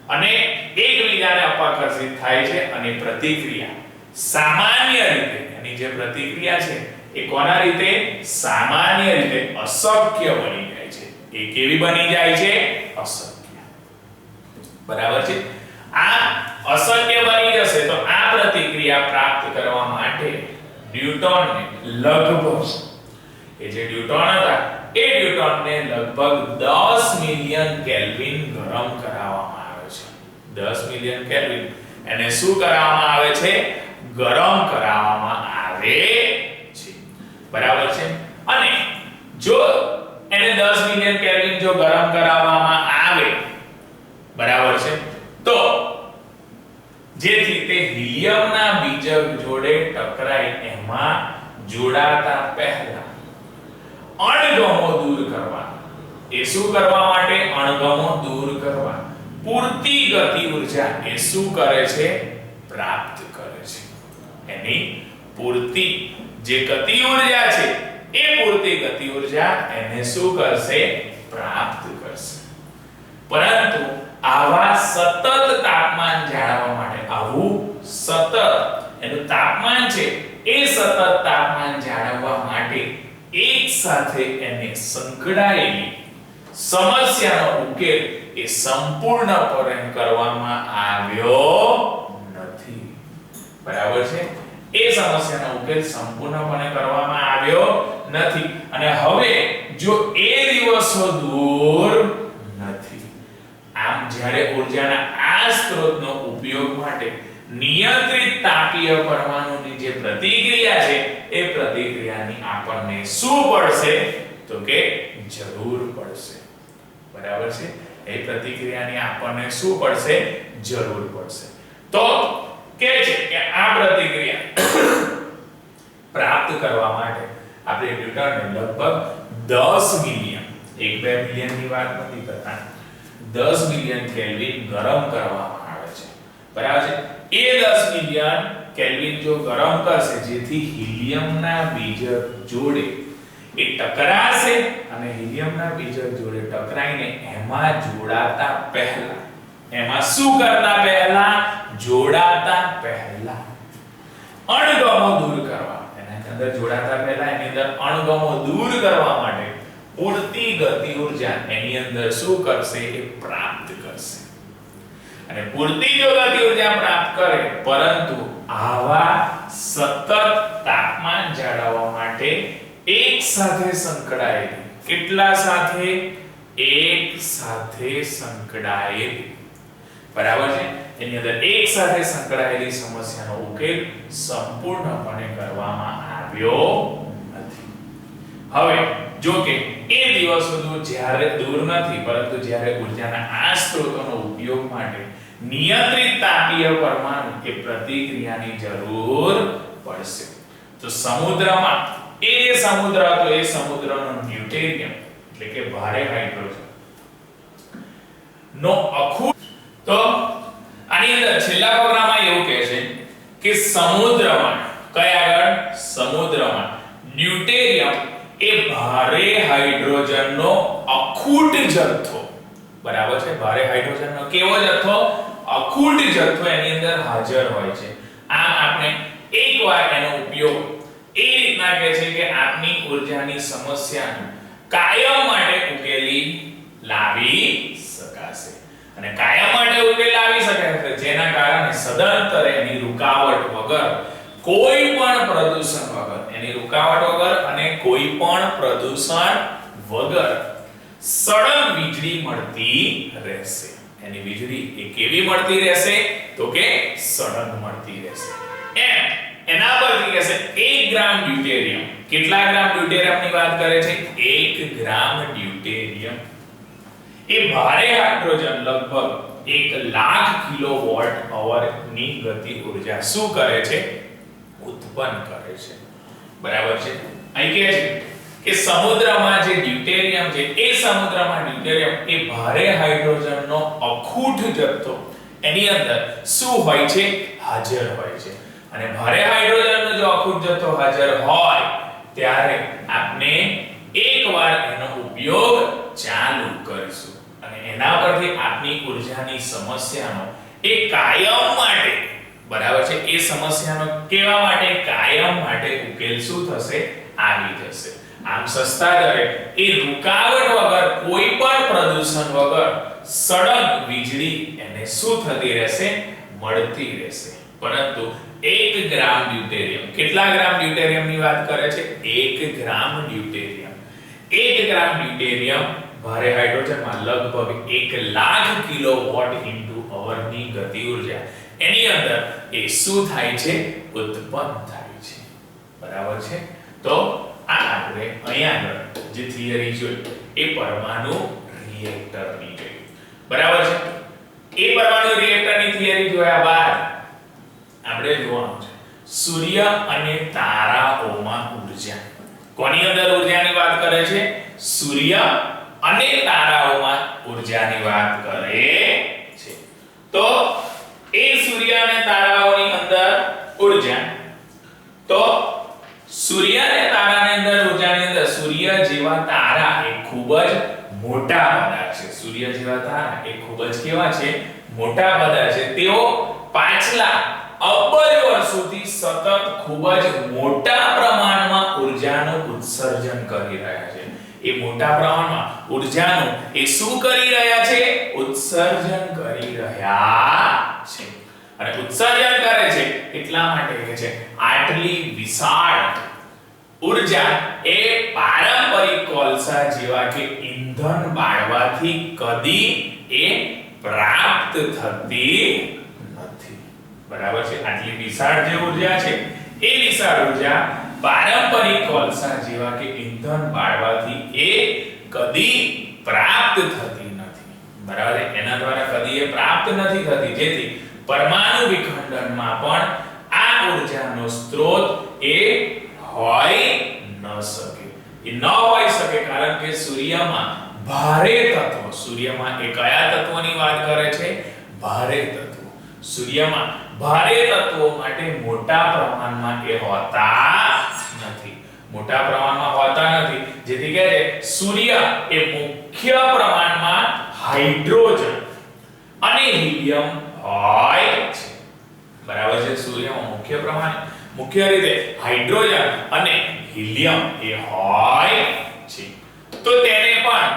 અને એકબીજાને અપાકર્ષિત થાય છે અને પ્રતિક્રિયા સામાન્ય રીતે એની જે પ્રતિક્રિયા છે એ કોના રીતે? સામાન્ય રીતે અશક્ય બની જાય છે. એ કેવી બની જાય છે? અશક્ય. બરાબર છે. આ અશક્ય બની જશે તો આ પ્રતિક્રિયા પ્રાપ્ત કરવા માટે ન્યૂટનને લગભગ એ જે ન્યૂટન હતા એ ન્યૂટનને લગભગ 10 મિલિયન કેલ્વિન ગરમ કરાવવામાં આવે છે. 10 મિલિયન કેલ્વિન એને શું કરાવવામાં આવે છે? ગરમ કરાવવામાં આવે છે. બરાબર છે. અને જો એને 10 મિલિયન કેલ્વિન જો ગરમ કરાવવામાં આવે બરાબર છે તો જેથી તે હિલિયમના બીજક જોડે ટકરાય એમાં જોડાતા પહેલા અણગમો દૂર કરવા એ શું કરવા માટે? અણગમો દૂર કરવા પૂરતી ગતિ ઉર્જા એ શું કરે છે? પ્રાપ્ત કરે છે. એની પૂરતી જે ગતિ ઉર્જા છે એ પૂરતી ગતિ ઉર્જા એને શું કરશે? પ્રાપ્ત કરશે. પરંતુ આવા સતત તાપમાન જાળવવા માટે આવું સતત એનું તાપમાન છે એ સતત તાપમાન જાળવવા માટે એક સાથે એને સંકળાયેલી સમસ્યાનો ઉકેલ એ સંપૂર્ણપણે કરવામાં આવ્યો નથી. બરાબર છે? એ સમસ્યાનો ઉકેલ સંપૂર્ણપણે કરવામાં આવ્યો નથી. અને હવે જો એ દિવસો દૂર નથી, આમ જ્યારે ઊર્જાના આ સ્ત્રોતનો ઉપયોગ માટે નિયંત્રિત તાપીય પરમાણુની જે પ્રતિક્રિયા છે એ પ્રતિક્રિયાની આપણને શું પડશે? તો કે જરૂર પડશે. બરાબર છે? એ પ્રતિક્રિયાની આપણને શું પડશે? જરૂર પડશે. તો કે છે કે આ પ્રતિક્રિયા પ્રાપ્ત કરવા માટે આપણે ન્યૂટનને લગભગ 10 મિલિયન 1-2 મિલિયનની વાત નથી કરતા, 10 મિલિયન કેલ્વિન ગરમ કરવામાં આવે છે. બરાબર છે? એ 10 મિલિયન કેલ્વિન જો ગરમ કરશે જેથી હિલિયમના બીજક જોડે એ ટકરાશે અને હિલિયમના બીજક જોડે ટકરાઈને એમાં જોડાતા પહેલા, એમાં શું કરતા પહેલા? જોડાતા પહેલા અણગમો દૂર કરવા, એના અંદર જોડાતા પહેલા એની અંદર અણગમો દૂર કરવા માટે પૂરતી ગતિ ઊર્જા એની અંદર શું કરશે? એ પ્રાપ્ત કરશે. અને પૂરતી જો ગતિ ઊર્જા પ્રાપ્ત કરે, પરંતુ આવા સતત તાપમાન જાળવવા માટે એક સાથે સંકળાયેલી, કેટલા સાથે? એક સાથે સંકળાયેલી, બરાબર છે? એની અંદર એક સાથે સંકળાયેલી સમસ્યાનો ઉકેલ સંપૂર્ણપણે કરવામાં આવ્યો નથી. હવે જો કે એ દિવસો દૂર નથી, પરંતુ જ્યારે ઊર્જાના આ સ્ત્રોતોનો ઉપયોગ માટે નિયંત્રિત તાપીય પરમાણુ કે પ્રતિક્રિયાની જરૂર પડશે. તો સમુદ્રમાં એ સમુદ્ર હતો, એ સમુદ્રનો ડ્યુટેરિયમ એટલે કે ભારે હાઇડ્રોજન નો અખૂટ, તો આની અંદર છેલ્લા પ્રોગ્રામમાં એવું કહે છે કે સમુદ્રમાં, કયા આગળ? સમુદ્રમાં ડ્યુટેરિયમ એ ભારે હાઇડ્રોજનનો અખૂટ જથ્થો, બરાબર છે? ભારે હાઇડ્રોજનનો કેવો જથ્થો? અખૂટ જથ્થો એની અંદર હાજર હોય છે. આમ આપણે એકવાર એનો ઉપયોગ એ રીતના કહે છે કે આપની ઊર્જાની સમસ્યાને કાયમ માટે ઉકેલી લાવી શકાશે. અને કાયમ માટે ઉકેલ લાવી શકાય જેના કારણે સદંતર એની રૂકાવટ વગર, કોઈ પણ પ્રદૂષણ વગર, એની રૂકાવટ વગર અને કોઈ પણ પ્રદૂષણ વગર સળંગ વીજળી મળતી રહેશે. એની વીજળી એ કેવી મળતી રહેશે? તો કે સળંગ મળતી રહેશે. એના પરથી કહેશે 1 ગ્રામ ડ્યુટેરિયમ. કેટલા ગ્રામ ડ્યુટેરિયમની વાત કરે છે? 1 ગ્રામ ડ્યુટેરિયમ એ ભારે હાઇડ્રોજન લગભગ 1,00,000 કિલોવોટ અવર ની ગતિ ઊર્જા શું કરે છે? ઉત્પન્ન કરે છે. બરાબર છે? અહીં કહે છે કે સમુદ્રમાં જે ડ્યુટેરિયમ છે, એ સમુદ્રમાં ડ્યુટેરિયમ એ ભારે હાઇડ્રોજનનો અખૂટ જથ્થો એની અંદર શું હોય છે? હાજર હોય છે. અને ભારે હાઇડ્રોજનનો જો અખૂટ જથ્થો હાજર હોય ત્યારે આપણે એકવાર એનો ઉપયોગ ચાલુ કરીશું અને એના પરથી આપની ઊર્જાની સમસ્યાનો એ કાયમ માટે, બરાબર છે? એ સમસ્યાનો કેવા માટે? કાયમ માટે ઉકેલ શું થશે? આવી જશે. આમ સસ્તા દરે એ રૂકાવટ વગર, કોઈ પણ પ્રદૂષણ વગર સળંગ વીજળી એને શું થતી રહેશે? મળતી રહેશે. પરંતુ 1 ગ્રામ ડ્યુટેરિયમ, કેટલા ગ્રામ ડ્યુટેરિયમની વાત કરે છે? 1 ગ્રામ ડ્યુટેરિયમ. 1 ગ્રામ ડ્યુટેરિયમ ભારે હાઇડ્રોજનમાં લગભગ 1,00,000 કિલોવોટ ઇન્ટુ અવરની ગતિ ઊર્જા એની અંદર એ શું થાય છે? ઉત્પન્ન થાય છે. બરાબર છે? તો આ આપણે અહીંયા આગળ જે થિયરી જોઈ એ પરમાણુ રિએક્ટરની જોઈ. બરાબર છે? એ પરમાણુ રિએક્ટરની થિયરી જોયા બાદ આપણે જોવાનું છે સૂર્ય અને તારાઓમાં ઊર્જા. કોની અંદર ઊર્જાની વાત કરે છે? સૂર્ય અને તારાઓમાં ઊર્જાની વાત કરે છે. તો એ સૂર્ય અને તારાઓની અંદર ઊર્જા, તો સૂર્ય અને તારાની અંદર ઊર્જાની અંદર સૂર્ય જેવા તારા એ ખૂબ જ મોટા પદાર્થ છે. સૂર્ય જેવા તારા એ ખૂબ જ કેવા છે? મોટા પદાર્થ છે. તેઓ પાછલા અબજ વર્ષોથી સતત ખૂબ જ મોટા પ્રમાણમાં ઊર્જાનું ઉત્સર્જન કરી રહ્યા છે. એ મોટા પ્રમાણમાં ઊર્જાનું એ શું કરી રહ્યા છે? ઉત્સર્જન કરી રહ્યા છે. અને ઉત્સર્જન કરે છે એટલા માટે કહે છે આટલી વિશાળ ઊર્જા એ પારંપરિક કોલસા જેવા કે ઈંધણ બાળવાથી કદી એ પ્રાપ્ત થતી નથી. બરાબર છે. આટલી વિશાળ જે ઊર્જા છે એ વિશાળ ઊર્જા પારંપરિક કોલસા જેવા કે ઈંધણ બાળવાથી એ કદી પ્રાપ્ત થતી નથી. બરાબર છે. એના દ્વારા કદી એ પ્રાપ્ત નથી થતી, જેથી પરમાણુ વિખંડનમાં પણ આ ઊર્જાનો સ્ત્રોત એ હોય ન શકે. એ ન હોઈ શકે કારણ કે સૂર્યમાં ભારે તત્વો, સૂર્યમાં એ કયા તત્વોની વાત કરે છે? ભારે તત્વો. સૂર્યમાં ભારે તત્વો માટે મોટા પ્રમાણમાં એ હોતા નથી. મોટા પ્રમાણમાં હોતા નથી, જેથી કહે છે સૂર્ય એ મુખ્ય પ્રમાણમાં હાઇડ્રોજન અને હિલિયમ હોય છે. બરાબર છે. સૂર્યમાં મુખ્ય રીતે હાઇડ્રોજન અને હિલિયમ એ હોય છે. તો તેને પણ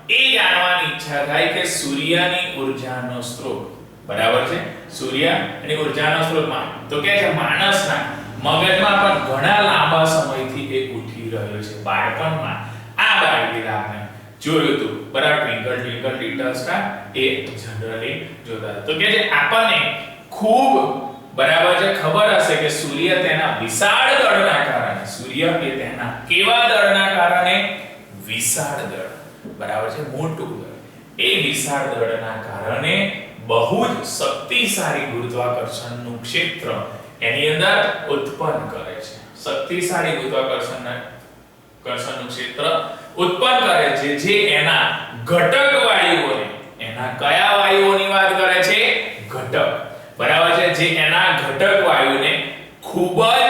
એ જાણવાની ઈચ્છા થાય કે સૂર્યની ઊર્જાનો સ્ત્રોત, બરાબર છે, સૂર્યની ઊર્જાનો સ્ત્રોતમાં તો કે છે માણસના મગજમાં પણ ઘણા લાંબા સમયથી એ ઉઠી રહ્યો છે. બાળપણમાં આ બાળકીને આપણે જોયું હતું, બરાબર, ટ્વિંકલ ટ્વિંકલ લિટલ સ્ટાર એ જનરલી જોતા. તો કે છે આપણને ખૂબ, બરાબર છે, ખબર હશે કે સૂર્ય તેના વિશાળ દળના કારણે, સૂર્ય કે તેના કેવા દળના કારણે? વિશાળ દળ, બરાબર છે, મોટું દળ. એ વિશાળ દળના કારણે બહુ જ શક્તિશાળી ગુરુત્વાકર્ષણનું ક્ષેત્ર એની અંદર ઉત્પન્ન કરે છે. શક્તિશાળી ગુરુત્વાકર્ષણનું ક્ષેત્ર ઉત્પન્ન કરે છે, જે એના ઘટક વાયુઓને, એના કયા વાયુઓની વાત કરે છે? ઘટક, બરાબર છે, જે એના ઘટક વાયુને ખૂબ જ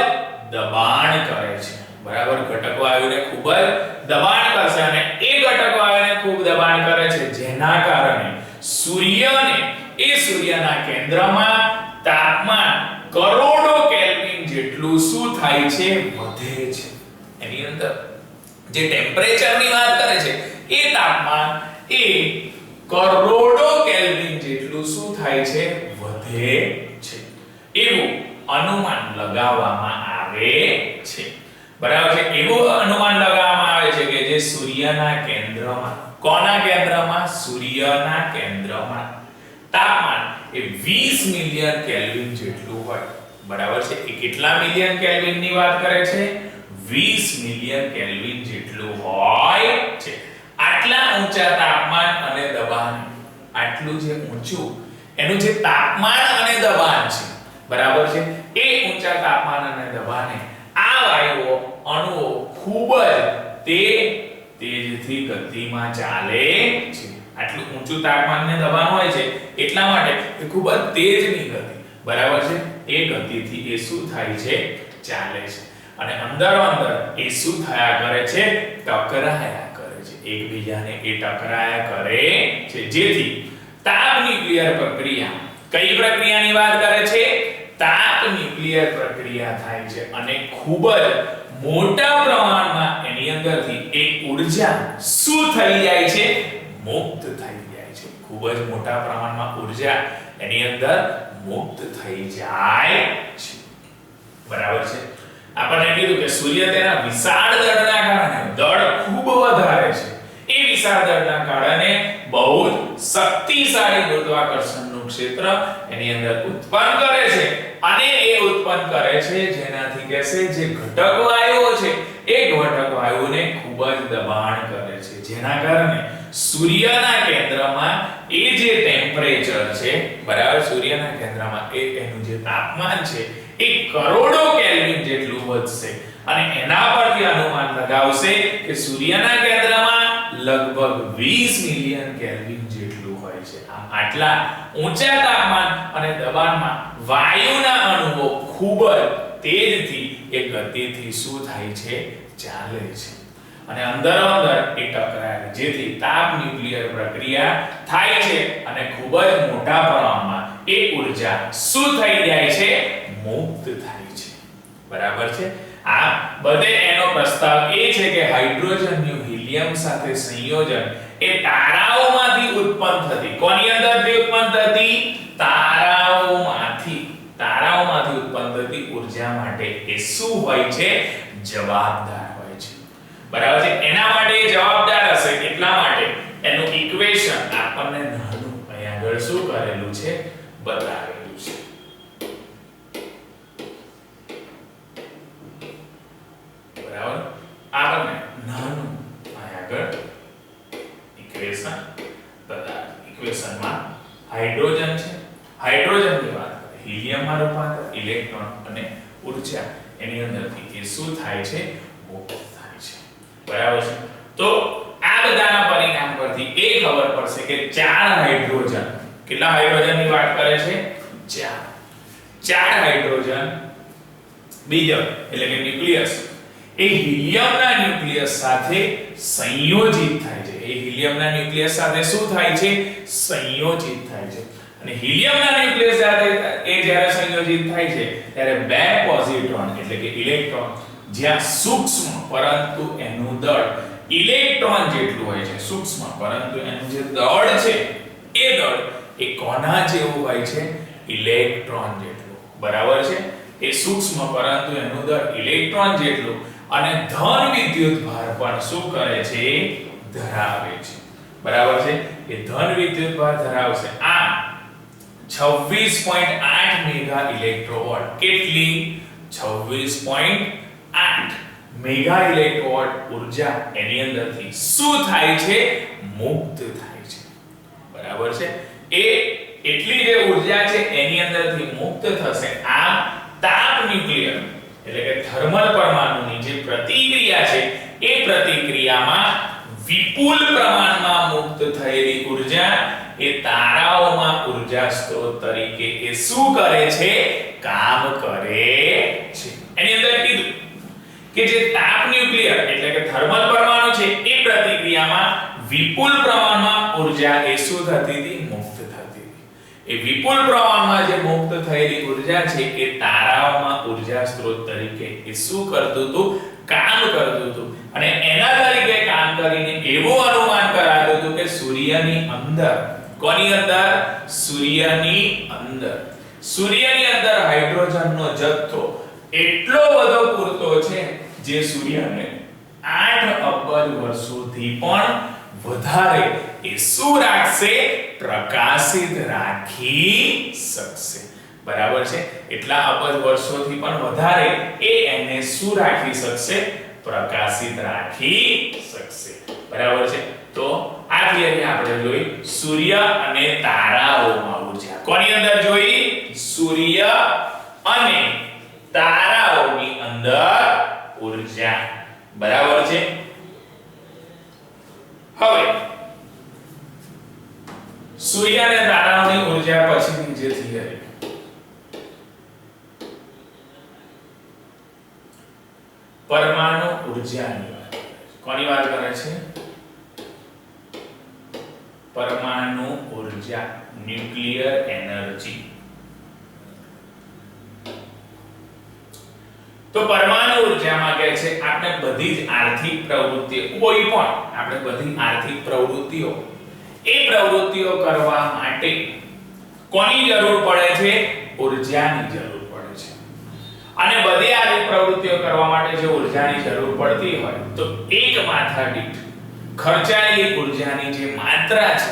દબાણ કરે છે. બરાબર, ઘટક વાયુને ખૂબ જ દબાણ કરશે અને એ ઘટક વાયુને ખૂબ દબાણ કરે છે, જેના કારણે સૂર્યના કેન્દ્રમાં તાપમાન કરોડો કેલ્વિન જેટલું શું થાય છે? વધે છે. એની અંદર જે ટેમ્પરેચરની વાત કરે છે એ તાપમાન એ કરોડો કેલ્વિન જેટલું શું થાય છે? વધે છે. એવું અનુમાન લગાવવામાં આવે છે. બરાબર છે. એવું અનુમાન લગાવવામાં આવે છે કે જે સૂર્યના કેન્દ્રમાં, કોના કેન્દ્રમાં? સૂર્યના કેન્દ્રમાં તાપમાન એ 20 મિલિયન કેલ્વિન જેટલું હોય. બરાબર છે. એ કેટલા મિલિયન કેલ્વિન ની વાત કરે છે? 20 મિલિયન કેલ્વિન જેટલું હોય છે. આટલા ઊંચા તાપમાન અને દબાણ, આટલું જે ઊંચું એનું જે તાપમાન અને દબાણ છે, બરાબર છે, એ ઊંચા તાપમાન અને દબાણે આ વાયુઓ, અણુઓ ખૂબ જ તેજથી ગતિમાં ચાલે છે. આટલું ઊંચું તાપમાન અને દબાણ હોય છે એટલા માટે એ ખૂબ જ તેજની ગતિ, બરાબર છે, એ ગતિથી એ શું થાય છે? ચાલે છે. અને અંદર એ શું થયા કરે છે? ટકરાયા કરે છે. એકબીજાને એ ટકરાયા કરે છે, જેથી તાપ ન્યુક્લિયર પ્રક્રિયા, કઈ પ્રક્રિયાની વાત કરે છે? તાપ ન્યુક્લિયર પ્રક્રિયા થાય છે અને ખૂબ જ મોટા પ્રમાણમાં એની અંદરથી એક ઊર્જા શું થઈ જાય છે? મુક્ત થઈ જાય છે. ખૂબ જ મોટા પ્રમાણમાં ઊર્જા એની અંદર મુક્ત થઈ જાય છે. બરાબર છે. આપણને કીધું કે સૂર્ય તેના વિશાળ દળના કારણે, દળ ખૂબ વધારે છે, એ વિશાળ દળના કારણે બહુ જ શક્તિશાળી ગુરુત્વાકર્ષણનું ક્ષેત્ર એની અંદર ઉત્પન્ન કરે છે. અને એ ઉત્પન્ન કરે છે જેનાથી કહેશે જે ઘટક વાયુઓ છે એ ઘટક વાયુઓને ખૂબ જ દબાણ કરે છે, જેના કારણે સૂર્યના કેન્દ્રમાં એ જે ટેમ્પરેચર છે, બરાબર, સૂર્યના કેન્દ્રમાં એનું જે તાપમાન છે એ કરોડો કેલ્વિન જેટલું વધશે. અને એના પરથી અનુમાન લગાવશે કે સૂર્યના કેન્દ્રમાં લગભગ 20 મિલિયન કેલ્વિન જેટલું હોય છે. આટલા ઊંચા તાપમાન અને દબાણમાં વાયુના અણુઓ ખૂબ જ તેજથી એ ગતિથી શું થાય છે? ચાલે છે. અને અંદર એ ટકરાય, જેથી તાપ ન્યુક્લિયર પ્રક્રિયા થાય છે અને ખૂબ જ મોટા પ્રમાણમાં એ ઊર્જા શું થઈ જાય છે? મુક્ત થાય છે. બરાબર છે. આ બધે એનો પ્રસ્તાવ એ છે કે હાઇડ્રોજનનું હિલિયમ સાથે સંયોજન એ તારાઓમાંથી ઉત્પન્ન થતી, કોની અંદરથી ઉત્પન્ન થતી? તારાઓમાંથી ઉત્પન્ન થતી ઊર્જા માટે એ શું હોય છે? જવાબદાર હોય છે. બરાબર છે. એના માટે એ જવાબદાર હશે. એટલા માટે એનું ઇક્વેશન આપણને નાનું અહીં આગળ શું કરેલું છે? બતાવેલું છે. બરાબર. આપણને નાનું અહીં આગળ ઇક્વેશન બતાવે. ઇક્વેશનમાં હાઇડ્રોજન છે. હાઇડ્રોજનની વાત કરીએ, હિલિયમમાં રૂપાંતર, ઇલેક્ટ્રોન અને ઊર્જા એની અંદરથી એ શું થાય છે? મુક્ત થાય છે. બરાબર છે. તો આ બધાના પરિણામ પરથી એ ખબર પડશે કે 4 હાઇડ્રોજન, કેટલા હાઇડ્રોજનની વાત કરે છે? 4 હાઇડ્રોજન બીજક એટલે કે ન્યુક્લિયસ એ હિલિયમના ન્યુક્લિયસ સાથે સંયોજિત થાય છે. એ હિલિયમના ન્યુક્લિયસ સાથે શું થાય છે? સંયોજિત થાય છે. અને હિલિયમના ન્યુક્લિયસ સાથે એ જ્યારે સંયોજિત થાય છે ત્યારે બે પોઝિટ્રોન એટલે કે ઇલેક્ટ્રોન જ્યાં સૂક્ષ્મ પરંતુ એનું દળ ઇલેક્ટ્રોન જેટલું હોય છે, સૂક્ષ્મ પરંતુ એનું જે દળ છે એ દળ એ કોના જેવું હોય છે? ઇલેક્ટ્રોન જેટલું. બરાબર છે. એ સૂક્ષ્મ પરંતુ એનું દળ ઇલેક્ટ્રોન જેટલું અને ધન વિદ્યુત ભાર પણ શું કરે છે? ધરાવે છે. બરાબર છે. એ ધન વિદ્યુત ભાર ધરાવશે. આ 26.8 મેગા ઇલેક્ટ્રોવોટ. કેટલી? 26.8 મેગા ઇલેક્ટ્રોવોટ ઊર્જા એની અંદરથી શું થાય છે? મુક્ત થાય છે. બરાબર છે. એ એટલી જે ઊર્જા છે એની અંદરથી મુક્ત થશે. આ તાપ ન્યુક્લિયર એટલે કે થર્મલ પરમાણુની જે પ્રતિક્રિયા છે એ પ્રતિક્રિયામાં વિપુલ પ્રમાણમાં મુક્ત થયેલી ઊર્જા એ તારાઓમાં ઊર્જા સ્ત્રોત તરીકે એ શું કરે છે? કામ કરે છે. એની અંદર કીધું કે જે તાપ ન્યુક્લિયર એટલે કે થર્મલ પરમાણુ છે એ પ્રતિક્રિયામાં વિપુલ પ્રમાણમાં ઊર્જા એ શું થતી હતી? મુક્ત થતી હતી. એ વિપુલ પ્રમાણમાં જે મુક્ત થયેલી ઊર્જા છે એ તારાઓમાં ઊર્જા સ્ત્રોત તરીકે એ શું કરતું હતું? કામ કરતું હતું. અને એના તરીકે કામ કરીને એવું અનુમાન કરાતું હતું કે સૂર્યની અંદર, કોની અંદર? સૂર્યની અંદર હાઇડ્રોજનનો જથ્થો એટલો બધો પૂરતો છે જે સૂર્યને 8 અબજ વર્ષોથી પણ વધારે એ શું રાખશે? પ્રકાશિત રાખી શકશે. બરાબર છે. એટલા અબજ વર્ષોથી પણ વધારે એ એને શું રાખી શકશે? પ્રકાશિત રાખી શકશે. બરાબર છે. તો આ થિયરી આપણે જોઈ સૂર્ય અને તારાઓમાં ઊર્જા. કોની અંદર જોઈ? સૂર્ય અને તારાઓની અંદર ઊર્જા. બરાબર છે. હવે સૂર્ય અને તારાઓની ઊર્જા પછીની જે થિયરી પરમાણુ ઊર્જાની વાત કરે છે. કોની વાત કરે છે? પરમાણુ ઊર્જા, ન્યુક્લિયર એનર્જી. તો પરમાણુ ઊર્જામાં કહે છે આપણે બધી જ આર્થિક પ્રવૃત્તિઓ, કોઈ પણ આપણે બધી આર્થિક પ્રવૃત્તિઓ એ પ્રવૃત્તિઓ કરવા માટે કોની જરૂર પડે છે? ઊર્જાની જરૂર પડે છે. અને બધી આર્થિક પ્રવૃત્તિઓ કરવા માટે જે ઊર્જાની જરૂર પડતી હોય તો એક માથા દીઠ ખર્ચાયેલી ઊર્જાની જે માત્રા છે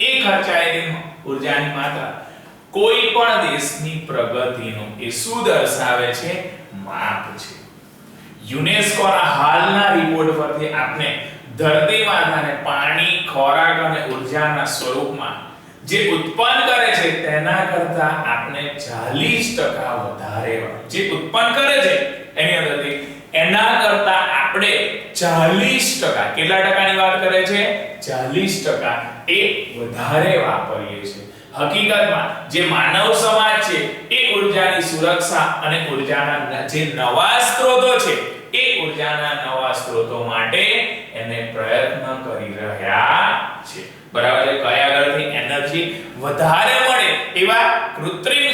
એ ખર્ચાયેલી ઊર્જાની માત્રા કોઈ પણ દેશની પ્રગતિનું એ શું દર્શાવે છે? માપ છે. યુનેસ્કોના હાલના રિપોર્ટ પરથી આપણે ધરતી માતાને પાણી, ખોરાક અને ઊર્જાના સ્વરૂપમાં જે ઉત્પન્ન કરે છે તેના કરતા આપણે 40% વધારે જે ઉત્પન્ન કરે છે એની અંદરથી એના કરતા આપણે 40%, કેટલા ટકાની વાત કરે છે? 40% એ વધારે વાપરીએ છીએ. હકીકતમાં જે માનવ સમાજ છે એ ઊર્જાની સુરક્ષા અને ઊર્જાના જે નવા સ્ત્રોતો છે એ ઊર્જાના નવા સ્ત્રોતો માટે એને પ્રયત્ન કરી રહ્યા છે. બરાબર છે. કયા આગળથી એનર્જી વધારે મળે એવા કૃત્રિમ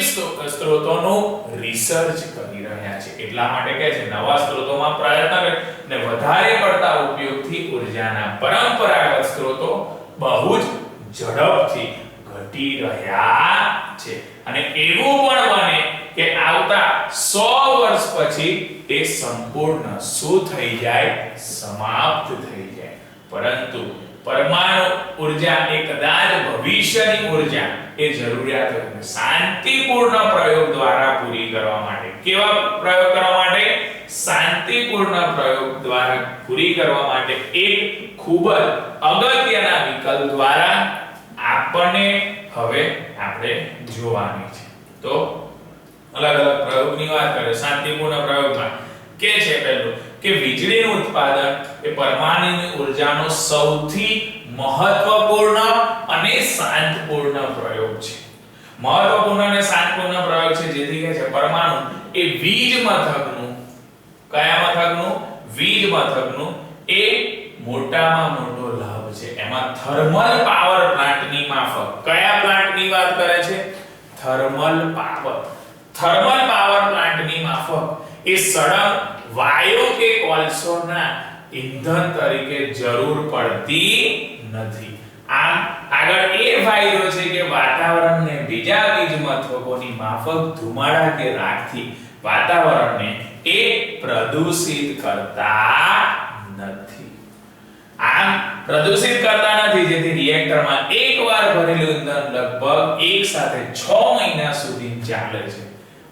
સ્ત્રોતોનું રિસર્ચ કરી રહ્યા છે. એટલા માટે કહે છે નવા સ્ત્રોતોમાં પ્રયત્ન ને વધારે પડતા ઉપયોગથી ઉર્જાના પરંપરાગત સ્ત્રોતો બહુ જ ઝડપથી ઘટી રહ્યા છે. અને એવું પણ બને કે આવતા 100 વર્ષ પછી તે સંપૂર્ણ શું થઈ જાય, સમાપ્ત થઈ જાય. પરંતુ પરમાણુ ઉર્જા એ કદાચ ભવિષ્યની ઉર્જા એ જરૂરિયાતો શાંતિપૂર્ણ પ્રયોગ દ્વારા પૂરી કરવા માટે, કેવા પ્રયોગ કરવા માટે, શાંતિપૂર્ણ પ્રયોગ દ્વારા પૂરી કરવા માટે એક ખૂબ જ અગત્યના વિકલ્પ દ્વારા આપણે હવે આપણે જોવાની છે. તો અલગ અલગ પ્રયોગની વાત કરે. શાંતિપૂર્ણ પ્રયોગમાં કે છે પહેલું કે વીજળીનું ઉત્પાદન એ પરમાણુની ઉર્જાનો સૌથી મહત્વપૂર્ણ અને શાંતિપૂર્ણ પ્રયોગ છે. મહત્વપૂર્ણ અને શાંતિપૂર્ણ પ્રયોગ છે જેથી કહે છે પરમાણુ એ વીજ મથકનું, કયા મથકનું, વીજ મથકનું એ મોટામાં મોટો લાભ છે. એમાં થર્મલ પાવર પ્લાન્ટની માફક, કયા પ્લાન્ટની વાત કરે છે, થર્મલ પાવર પ્લાન્ટની માફક એ સળંગ વાયુ કે કોલસોના ઈંધણ તરીકે જરૂર પડતી નથી. આમ આગળ એ ફાયદો છે કે વાતાવરણને બીજા વીજ મથકોની માફક ધુમાડા કે રાખથી વાતાવરણને એ પ્રદૂષિત કરતા નથી. આમ પ્રદૂષિત કરતા નથી જેથી રિએક્ટરમાં એકવાર ભરેલું ઈંધણ લગભગ એક સાથે 6 મહિના સુધી ચાલે છે.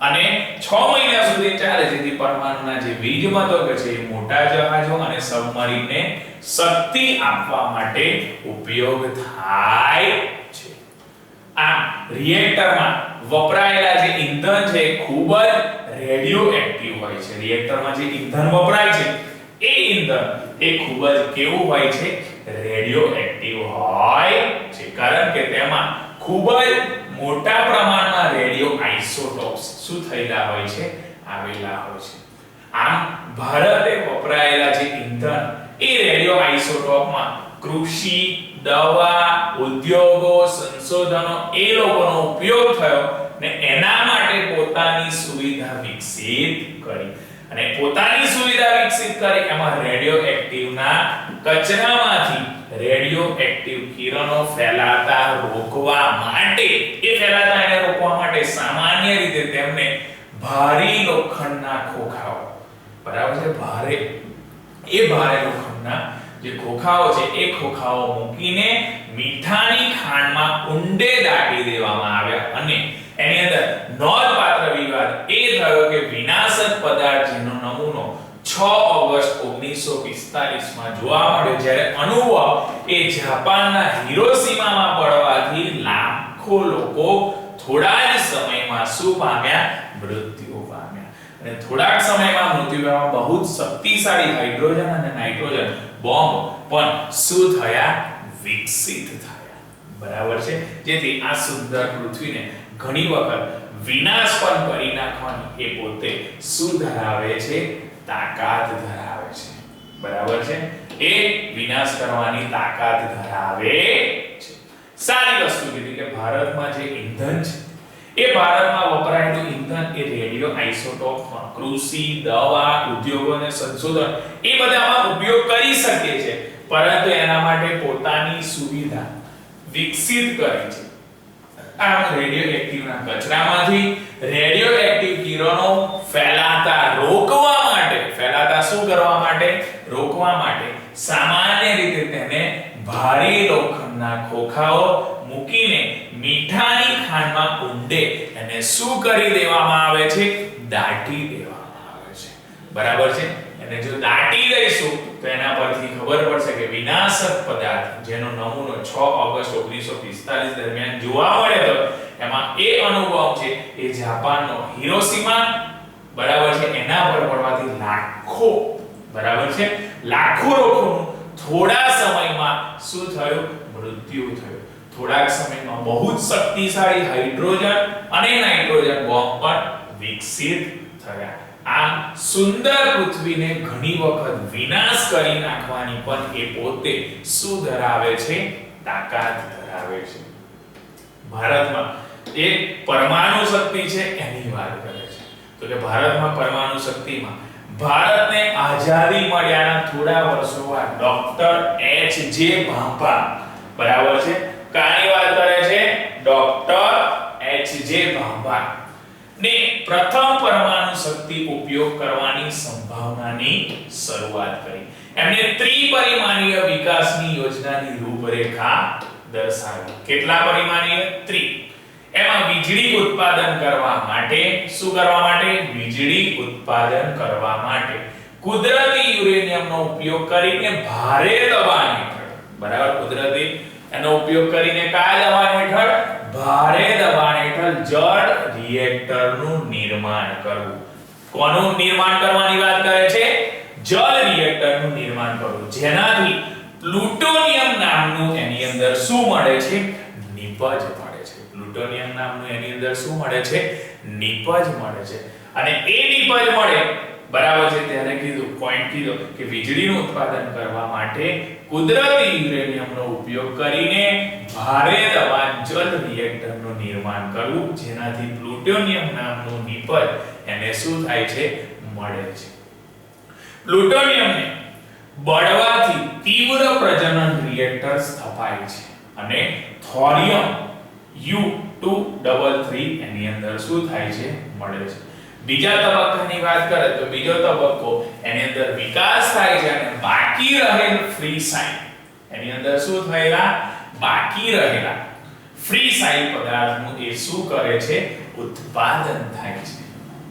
અને 6 મહિના સુધી ચાલે જેથી પરમાણુના જે વીજ મથકો છે એ મોટા જહાજો અને સબમરીનને શક્તિ આપવા માટે ઉપયોગ થાય છે. આમ રિએક્ટરમાં વપરાયેલા જે ઈંધણ છે ખૂબ જ રેડિયો એક્ટિવ હોય છે. રિએક્ટરમાં જે ઈંધણ વપરાય છે એ ઈંધણ એ ખૂબ જ કેવું હોય છે, રેડિયો એક્ટિવ હોય છે. કારણ કે તેમાં ખૂબ જ મોટા પ્રમાણમાં રેડિયો આઇસોટોપ્સ શું થયેલા હોય છે, આવેલા હોય છે. આમ ભારતે વપરાયેલા જે ઈંધણ એ રેડિયો આઇસોટોપમાં કૃષિ, દવા, ઉદ્યોગો, સંશોધનો એ લોકોનો ઉપયોગ થયો ને એના માટે પોતાની સુવિધા વિકસિત કરી. અને પોતાની સુવિધા વિકસિત કરી એમાં રેડિયો એક્ટિવના કચરામાંથી રેડિયો એક્ટિવ કિરણો ફેલાતા રોકવા માટે, સામાન્ય રીતે તેમને ભારી લોખંડના ખોખાઓ, બરાબર છે, ભારે લોખંડના જે ખોખાઓ છે એ ખોખાઓ મૂકીને મીઠાની ખાંડમાં ઊંડે દાટી દેવામાં આવ્યા. અને એની અંદર નોંધપાત્ર વિવાદ એ થયો કે વિનાશક પદાર્થ જેનો નમૂનો 6 ઓગસ્ટ 1945માં જોવા મળ્યો, જ્યારે અણુબોમ્બ એ જાપાનના હિરોશીમામાં પડવાથી લાખો લોકો થોડા જ સમયમાં શું પામ્યા, મૃત્યુ પામ્યા. અને થોડાક સમયમાં મૃત્યુ પામવા બહુ જ શક્તિશાળી હાઇડ્રોજન અને નાઇટ્રોજન બોમ્બ પણ શું થયા, વિકસિત થયા. બરાબર છે. જેથી આ સુંદર પૃથ્વીને ઘણી વખત વિનાશ પણ કરી નાખવાની એ પોતે શું ધરાવે છે, તાકાત ધરાવે છે. બરાબર છે. એ વિનાશ કરવાની તાકાત ધરાવે છે. સારી વસ્તુ કીધી કે ભારતમાં જે ઈંધણ છે એ ભારતમાં વપરાયેલું ઈંધણ એ રેડિયો આઇસોટોપમાં કૃષિ, દવા, ઉદ્યોગો અને સંશોધન એ બધામાં ઉપયોગ કરી શકે છે. પરંતુ એના માટે પોતાની સુવિધા વિકસિત કરી છે. આમ રેડિયો એક્ટિવના કચરામાંથી રેડિયો એક્ટિવ કિરણો ફેલાતા રોકવા માટે, શું કરવા માટે, રોકવા માટે સામાન્ય રીતે તેને ભારે લોખંડના ખોખાઓ મૂકીને મીઠાની ખાંડમાં ઊંડે એને શું કરી દેવામાં આવે છે, દાટી દેવામાં આવે છે. બરાબર છે. અને જો દાટી દઈશું તો એના પરથી ખબર પડશે કે વિનાશક પદાર્થ જેનો નમૂનો 6 ઓગસ્ટ 1945 દરમિયાન જોવા મળ્યો હતો એમાં એ અણુબોમ્બ છે એ જાપાનનો હિરોશીમા, બરાબર છે, એના પર પડવાથી લાખો, બરાબર છે, લાખો લોકોનું થોડા સમયમાં શું થયું, મૃત્યુ થયું. થોડાક સમયમાં બહુ જ શક્તિશાળી હાઇડ્રોજન અને નાઇટ્રોજન બોમ્બ પણ વિકસિત થયા. આમ સુંદર પૃથ્વીને ઘણી વખત વિનાશ કરી નાખવાની પણ એ પોતે શું ધરાવે છે, તાકાત ધરાવે છે. ભારતમાં એક પરમાણુ શક્તિ છે એની વાત કરે છે. તો કે ભારતમાં પરમાણુ શક્તિમાં ભારતને આઝાદી મળ્યાના થોડા વર્ષો બાદ ડોક્ટર એચ.જે. ભાભા, બરાબર છે, કાની વાત કરે છે? ડોક્ટર એચ.જે. ભાભા ને પ્રથમ પરમાણુ શક્તિ ઉપયોગ કરવાની સંભાવનાની શરૂઆત કરી. એમણે ત્રિપરિમાણીય વિકાસની યોજનાની રૂપરેખા દર્શાવી. કેટલા પરિમાણીય? ત્રિ. એમાં વીજળી ઉત્પાદન કરવા માટે, શું કરવા માટે? વીજળી ઉત્પાદન કરવા માટે કુદરતી યુરેનિયમનો ઉપયોગ કરીને ભારે દબાણ હેઠળ, બરાબર, કુદરતી એનો ઉપયોગ કરીને કયા દબાણ હેઠળ? ભારે દબાણ હેઠળ જળ રિએક્ટરનું નિર્માણ કરવું. કોનું નિર્માણ કરવાની વાત કરે છે? જળ રિએક્ટરનું નિર્માણ કરવું, જેનાથી પ્લુટોનિયમ નામનું એની અંદર શું મળે છે? નિપજ મળે છે. પ્લુટોનિયમ નામનું એની અંદર શું મળે છે? નિપજ મળે છે. અને એ નિપજ મળે, બરાબર છે, ત્યારે કીધું, પોઈન્ટ કીધો કે વીજળીનું ઉત્પાદન કરવા માટે કુદરતી યુરેનિયમનો ઉપયોગ કરીને ભારે દબાણ જળ રિએક્ટરનું નિર્માણ કરવું, જેનાથી પ્લુટોનિયમ નામનું નિપજ એને શું થાય છે? મળે છે. પ્લુટોનિયમને બળવાથી તીવ્ર પ્રજનન રિએક્ટર સ્થપાય છે અને થોરિયમ U233 એની અંદર શું થાય છે? મળે છે. બીજા તબક્કાની વાત કરે તો બીજો તબક્કો એની અંદર વિકાસ થાય છે અને બાકી રહેલ ફ્રી સાઇડ એની અંદર શું થયેલા? બાકી રહેલા ફ્રી સાઇડ પદાર્થનું એ શું કરે છે? ઉત્પાદન થાય છે,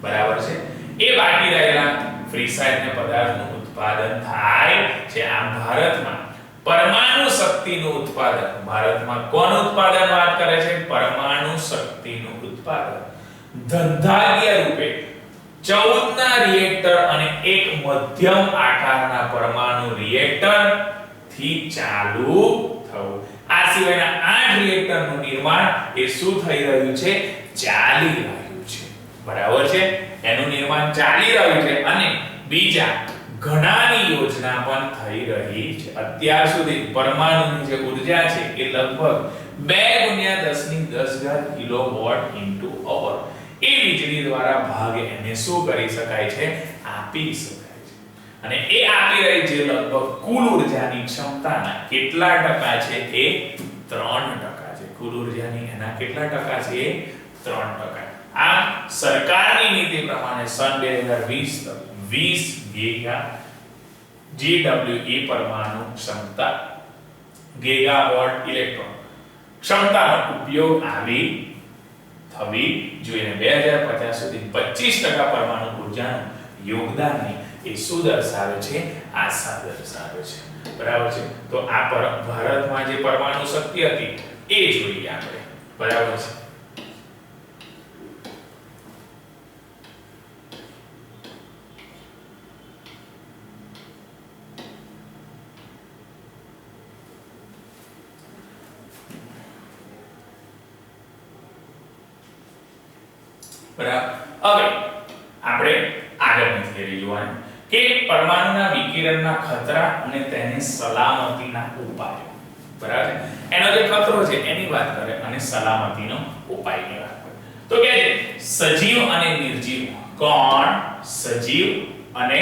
બરાબર છે. એ બાકી રહેલા ફ્રી સાઇડ ને પદાર્થનું ઉત્પાદન થાય છે. આમ ભારતમાં પરમાણુ શક્તિનું ઉત્પાદન, ભારતમાં કોનું ઉત્પાદન વાત કરે છે? પરમાણુ શક્તિનું ઉત્પાદન ધંધાકીય રૂપે 14 ના રિએક્ટર અને એક મધ્યમ આકારના પરમાણુ રિએક્ટર થી ચાલુ થયું. આ સિવાયના 8 રિએક્ટરનું નિર્માણ એ શું થઈ રહ્યું છે? ચાલી રહ્યું છે, બરાબર છે. એનું નિર્માણ ચાલી રહ્યું છે અને બીજા ઘણાની યોજના પણ થઈ રહી છે. અત્યાર સુધી પરમાણુની જે ઊર્જા છે એ લગભગ 2 × 10⁻10 કિલોવોટ ઇન્ટુ અવર એ વીજળી દ્વારા ભાગ એને શું કરી શકાય છે? આપી શકાય છે. અને એ આપી રહી છે લગભગ કુલ ઊર્જાની ક્ષમતાના કેટલા ટકા છે? એ 3% છે. કુલ ઊર્જાની એના કેટલા ટકા છે? એ 3%. આ સરકારની નીતિ પ્રમાણે સન 2020 ગીગા GWE પરમાણુ ક્ષમતા, ગીગાવોટ ઇલેક્ટ્રોન ક્ષમતાનો ઉપયોગ આવી થવી જોઈએ. 2050 સુધી 25% પરમાણુ ઊર્જાનું યોગદાનની એ શું દર્શાવે છે? આશા દર્શાવે છે, બરાબર છે. તો આ ભારતમાં જે પરમાણુ શક્તિ હતી એ જોઈએ આપણે, બરાબર છે. બરાબર. હવે આપણે આગળની થિયરી જોવાની કે પરમાણુના વિકિરણના ખતરા અને તેની સલામતીના ઉપાયો, બરાબર. એનો જે ખતરો છે એની વાત કરે અને સલામતીનો ઉપાયની વાત કરે. તો કે સજીવ અને નિર્જીવ. કોણ? સજીવ અને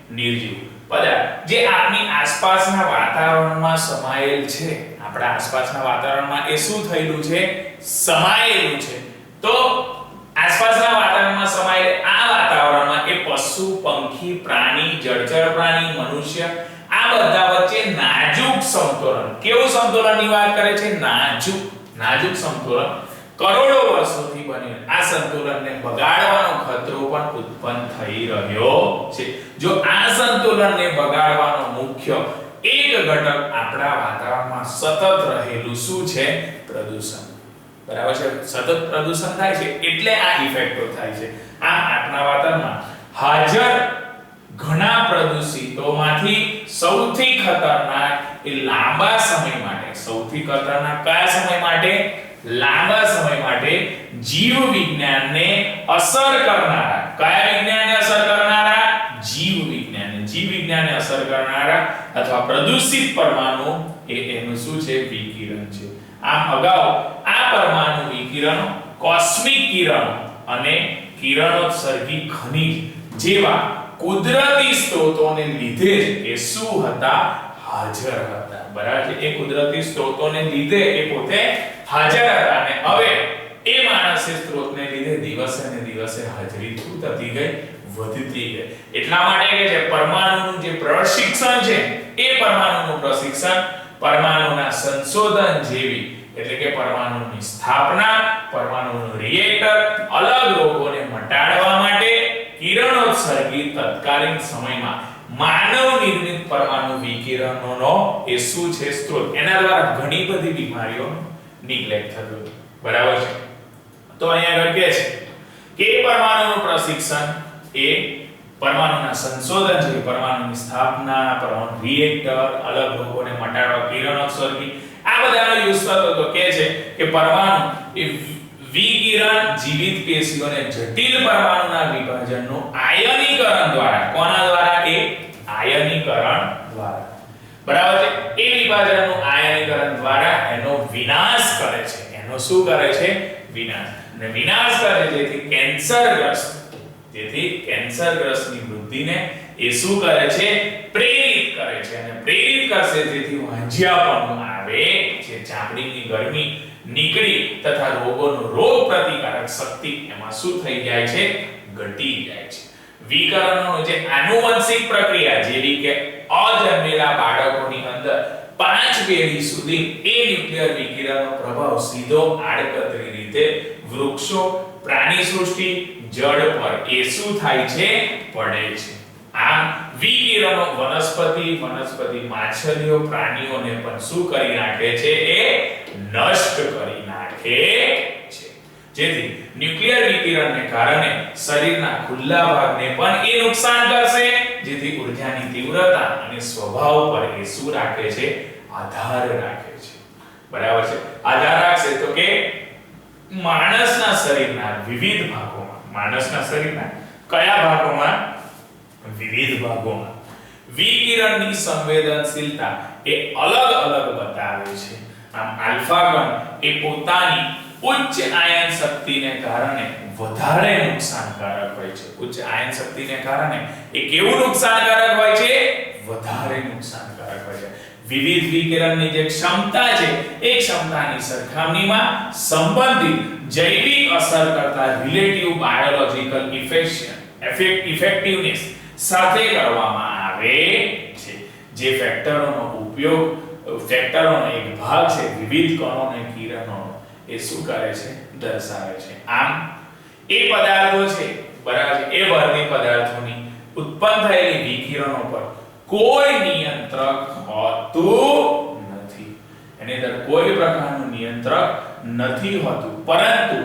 નિર્જીવ પદાર્થ જે આપણી આસપાસના વાતાવરણમાં સમાયેલ છે. આપણા આસપાસના વાતાવરણમાં એ શું થયેલું છે? સમાયેલું છે. તો આસપાસના વાતાવરણમાં સમાયેલ આ વાતાવરણમાં એ પશુ, પંખી, પ્રાણી, જળચર પ્રાણી, મનુષ્ય આ બધા વચ્ચે નાજુક સમતોલન. કેવું સમતોલનની વાત કરે છે? નાજુક સમતોલન કરોડો વર્ષોથી બનેલું. આ સંતુલનને બગાડવાનો ખતરો પણ ઉત્પન્ન થઈ રહ્યો છે. જો આ સંતુલનને બગાડવાનો મુખ્ય એક ઘટક આપણા વાતાવરણમાં સતત રહેલું શું છે? પ્રદૂષણ, બરાબર છે. સતત પ્રદૂષણ થાય છે એટલે આ ઇફેક્ટો થાય છે. આમ આપણા વાતાવરણમાં હાજર ઘણા પ્રદૂષિતોમાંથી સૌથી ખતરનાક એ લાંબા સમય માટે, સૌથી ખતરનાક કયા સમય માટે? લાંબા સમય માટે જીવ વિજ્ઞાનને અસર કરનારા. કયા વિજ્ઞાનને અસર કરનારા? જીવ વિજ્ઞાનને અસર કરનારા અથવા પ્રદૂષિત પરમાણુ એનું શું છે? વિકિરણ છે. આમ અગાઉ આ પરમાણુ વિકિરણો, કોસ્મિક કિરણો અને કિરણોત્સર્ગી ખનિજ જેવા કુદરતી સ્ત્રોતોને લીધે જ એ શું હતા? હાજર હતા. બરાબર છે? એ કુદરતી સ્ત્રોતોને લીધે એ પોતે હાજર હતા અને હવે એ માનસે સ્ત્રોતને લીધે દિવસે ને દિવસે હાજરી શું થતી ગઈ? વધતી ગઈ. એટલા માટે કે છે પરમાણુનું જે પ્રશિક્ષણ છે એ પરમાણુનું પ્રશિક્ષણ પરમાણુના સંશોધન જેવી એટલે કે પરમાણુની સ્થાપના, પરમાણુનું રિએક્ટર, અલગ રોગોને મટાડવા માટે કિરણોત્સર્ગી તત્કાલીન સમયમાં માનવ નિર્મિત પરમાણુ વિકિરણોનો એ શું છે? સ્ત્રોત. એના દ્વારા ઘણી બધી બીમારીઓનો નિગ્લેક્ટ થતો. બરાબર છે? તો અહીંયા આગળ કહે છે કે પરમાણુનું પ્રશિક્ષણ એ પરમાણુના સંશોધન છે, પરમાણુની સ્થાપના, પરમાણુ રિએક્ટર, અલગ રોગોને મટાડવા, કિરણોત્સર્ગી આ બધાનો યુઝ થતો તો કહે છે કે પરમાણુ એ વિકિરણ જીવિત પેશીઓને જટિલ પરમાણુના વિભાજનનું આયનીકરણ દ્વારા, કોના દ્વારા? એ આયનીકરણ દ્વારા. બરાબર છે? એ વિભાજનનું આયનીકરણ દ્વારા એનો વિનાશ કરે છે. એનો શું કરે છે? વિનાશ. અને વિનાશ કરે જેથી કેન્સરગ્રસ્તની વૃદ્ધિને એ શું કરે છે? પ્રેરિત કરે છે. અને પ્રેરિત કરશે જેથી વાંઝિયાપણું આવે છે, ચામડીની ગરમી નીકળી તથા રોગોનો રોગ પ્રતિકારક શક્તિ એમાં શું થઈ જાય છે? ઘટી જાય છે. વિકિરણોનો જે આનુવંશિક પ્રક્રિયા જેવી કે અજન્મેલા બાળકોની અંદર 5 પેઢી સુધી એ ન્યુક્લિયર વિકિરણનો પ્રભાવ સીધો આડકતરી રીતે વૃક્ષો, પ્રાણી સૃષ્ટિ, જળ પર એ શું થાય છે? પડે છે. આમ વિકિરણો વનસ્પતિ, માછલીઓ, પ્રાણીઓને પણ શું કરી નાખે છે? એ નષ્ટ કરી નાખે છે. જેથી ન્યુક્લિયર વિકિરણને કારણે શરીરના ખુલ્લા ભાગને પણ એ નુકસાન કરશે, જેથી ઊર્જાની તીવ્રતા અને સ્વભાવ પર એ શું રાખે છે? આધાર રાખે છે. બરાબર છે? આધાર રાખશે તો કે માણસના શરીરના વિવિધ ભાગોમાં, માણસના શરીરના કયા ભાગોમાં? વિવિધ ભાગોમાં વિકિરણની સંવેદનશીલતા એ અલગ અલગ બતાવે છે. આમ આલ્ફા કણ એ પોતાની ઉચ્ચ આયન શક્તિને કારણે વધારે નુકસાનકારક હોય છે. ઉચ્ચ આયન શક્તિને કારણે એ કેવું નુકસાનકારક હોય છે? વધારે નુકસાનકારક હોય છે. વિવિધ વિકિરણની જે ક્ષમતા છે એ ક્ષમતાની સરખામણીમાં સંબંધિત જૈવિક અસર કરતા રિલેટિવ બાયોલોજિકલ ઇફેક્ટિવનેસ સાથે કરવામાં આવે છે. જે ફેક્ટરોનો એક ભાગ છે વિવિધ કણો અને કિરણોનો એ શું કરે છે? દર્શાવે છે. આમ એ પદાર્થો છે, બરાબર છે? એ વર્ણિત પદાર્થોની ઉત્પન્ન થયેલી વિકિરણો પર કોઈ નિયંત્રક હોતું નથી. એની અંદર કોઈ પ્રકારનું નિયંત્રક નથી હોતું, પરંતુ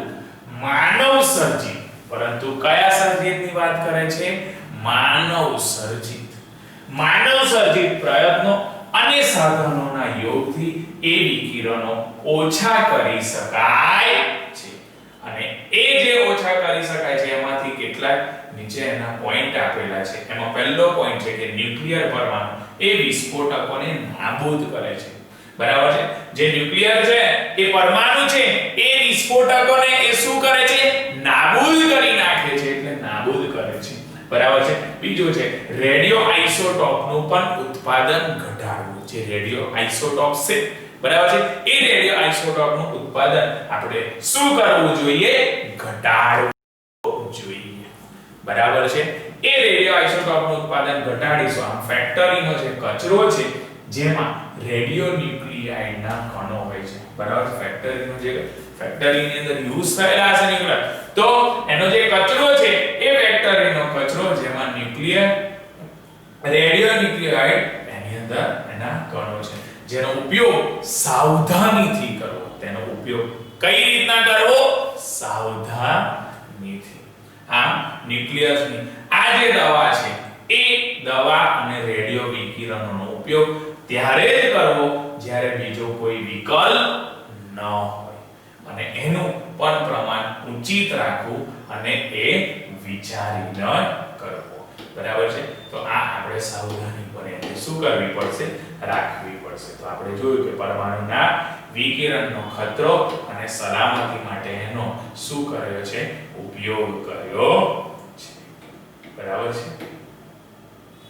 માનવ સર્જિત, પરંતુ કયા સર્જિતની વાત કરે છે? માનવ સર્જિત પ્રયત્નો અને સાધનોના યોગથી એ વિકિરણો ઓછા કરી શકાય છે. અને એ જે ઓછા કરી શકાય છે એમાંથી કેટલાક નીચે એના પોઈન્ટ આપેલા છે. એમાં પહેલો પોઈન્ટ છે કે ન્યુક્લિયર પરમાણુ એ વિસ્ફોટકોને નાબૂદ કરે છે. બરાબર છે? જે ન્યુક્લિયર છે એ પરમાણુ છે એ વિસ્ફોટકોને એ શું કરે છે? નાબૂદ કરી નાખે છે. એટલે નાબૂદ કરે છે. બરાબર છે? બીજું છે રેડિયો આઇસોટોપનું પણ ઉત્પાદન ઘટાડવું. જે રેડિયો આઇસોટોપ છે, બરાબર છે? એ રેડિયો આઇસોટોપનું ઉત્પાદન આપણે શું કરવું જોઈએ? ઘટાડવું જોઈએ. બરાબર છે? એ રેડિયો આઇસોટોપનું ઉત્પાદન ઘટાડીશું. આમ ફેક્ટરીનો જે કચરો છે જેમાં રેડિયો ન્યુક્લિયાઇડના કણો હોય છે, બરાબર? ફેક્ટરીની અંદર યુઝ થયેલા હશે ન્યુક્લિયર, તો એનો જે કચરો છે એ ફેક્ટરીનો કચરો જેમાં રેડિયો ન્યુક્લિયાઇડ એની અંદર એના કણો છે, જેનો ઉપયોગ સાવધાનીથી કરવો. તેનો ઉપયોગ કઈ રીતના કરવો? સાવધાનીથી. આમ ન્યુક્લિયસની આ જે દવા છે એ દવા અને રેડિયો વિકિરણોનો ઉપયોગ ત્યારે જ કરવો જ્યારે બીજો કોઈ વિકલ્પ ન હોય, અને એનું પણ પ્રમાણ ઉચિત રાખવું અને એ વિચારીને કરવો. બરાબર છે? તો આ આપણે સાવધાની પર એને શું કરવી પડશે? રાખવી પડશે. તો આપણે જોયું કે પરમાણુના વિકિરણનો ખતરો અને સલામતી માટે એનો શું કર્યો છે? ઉપયોગ કર્યો છે. બરાબર છે.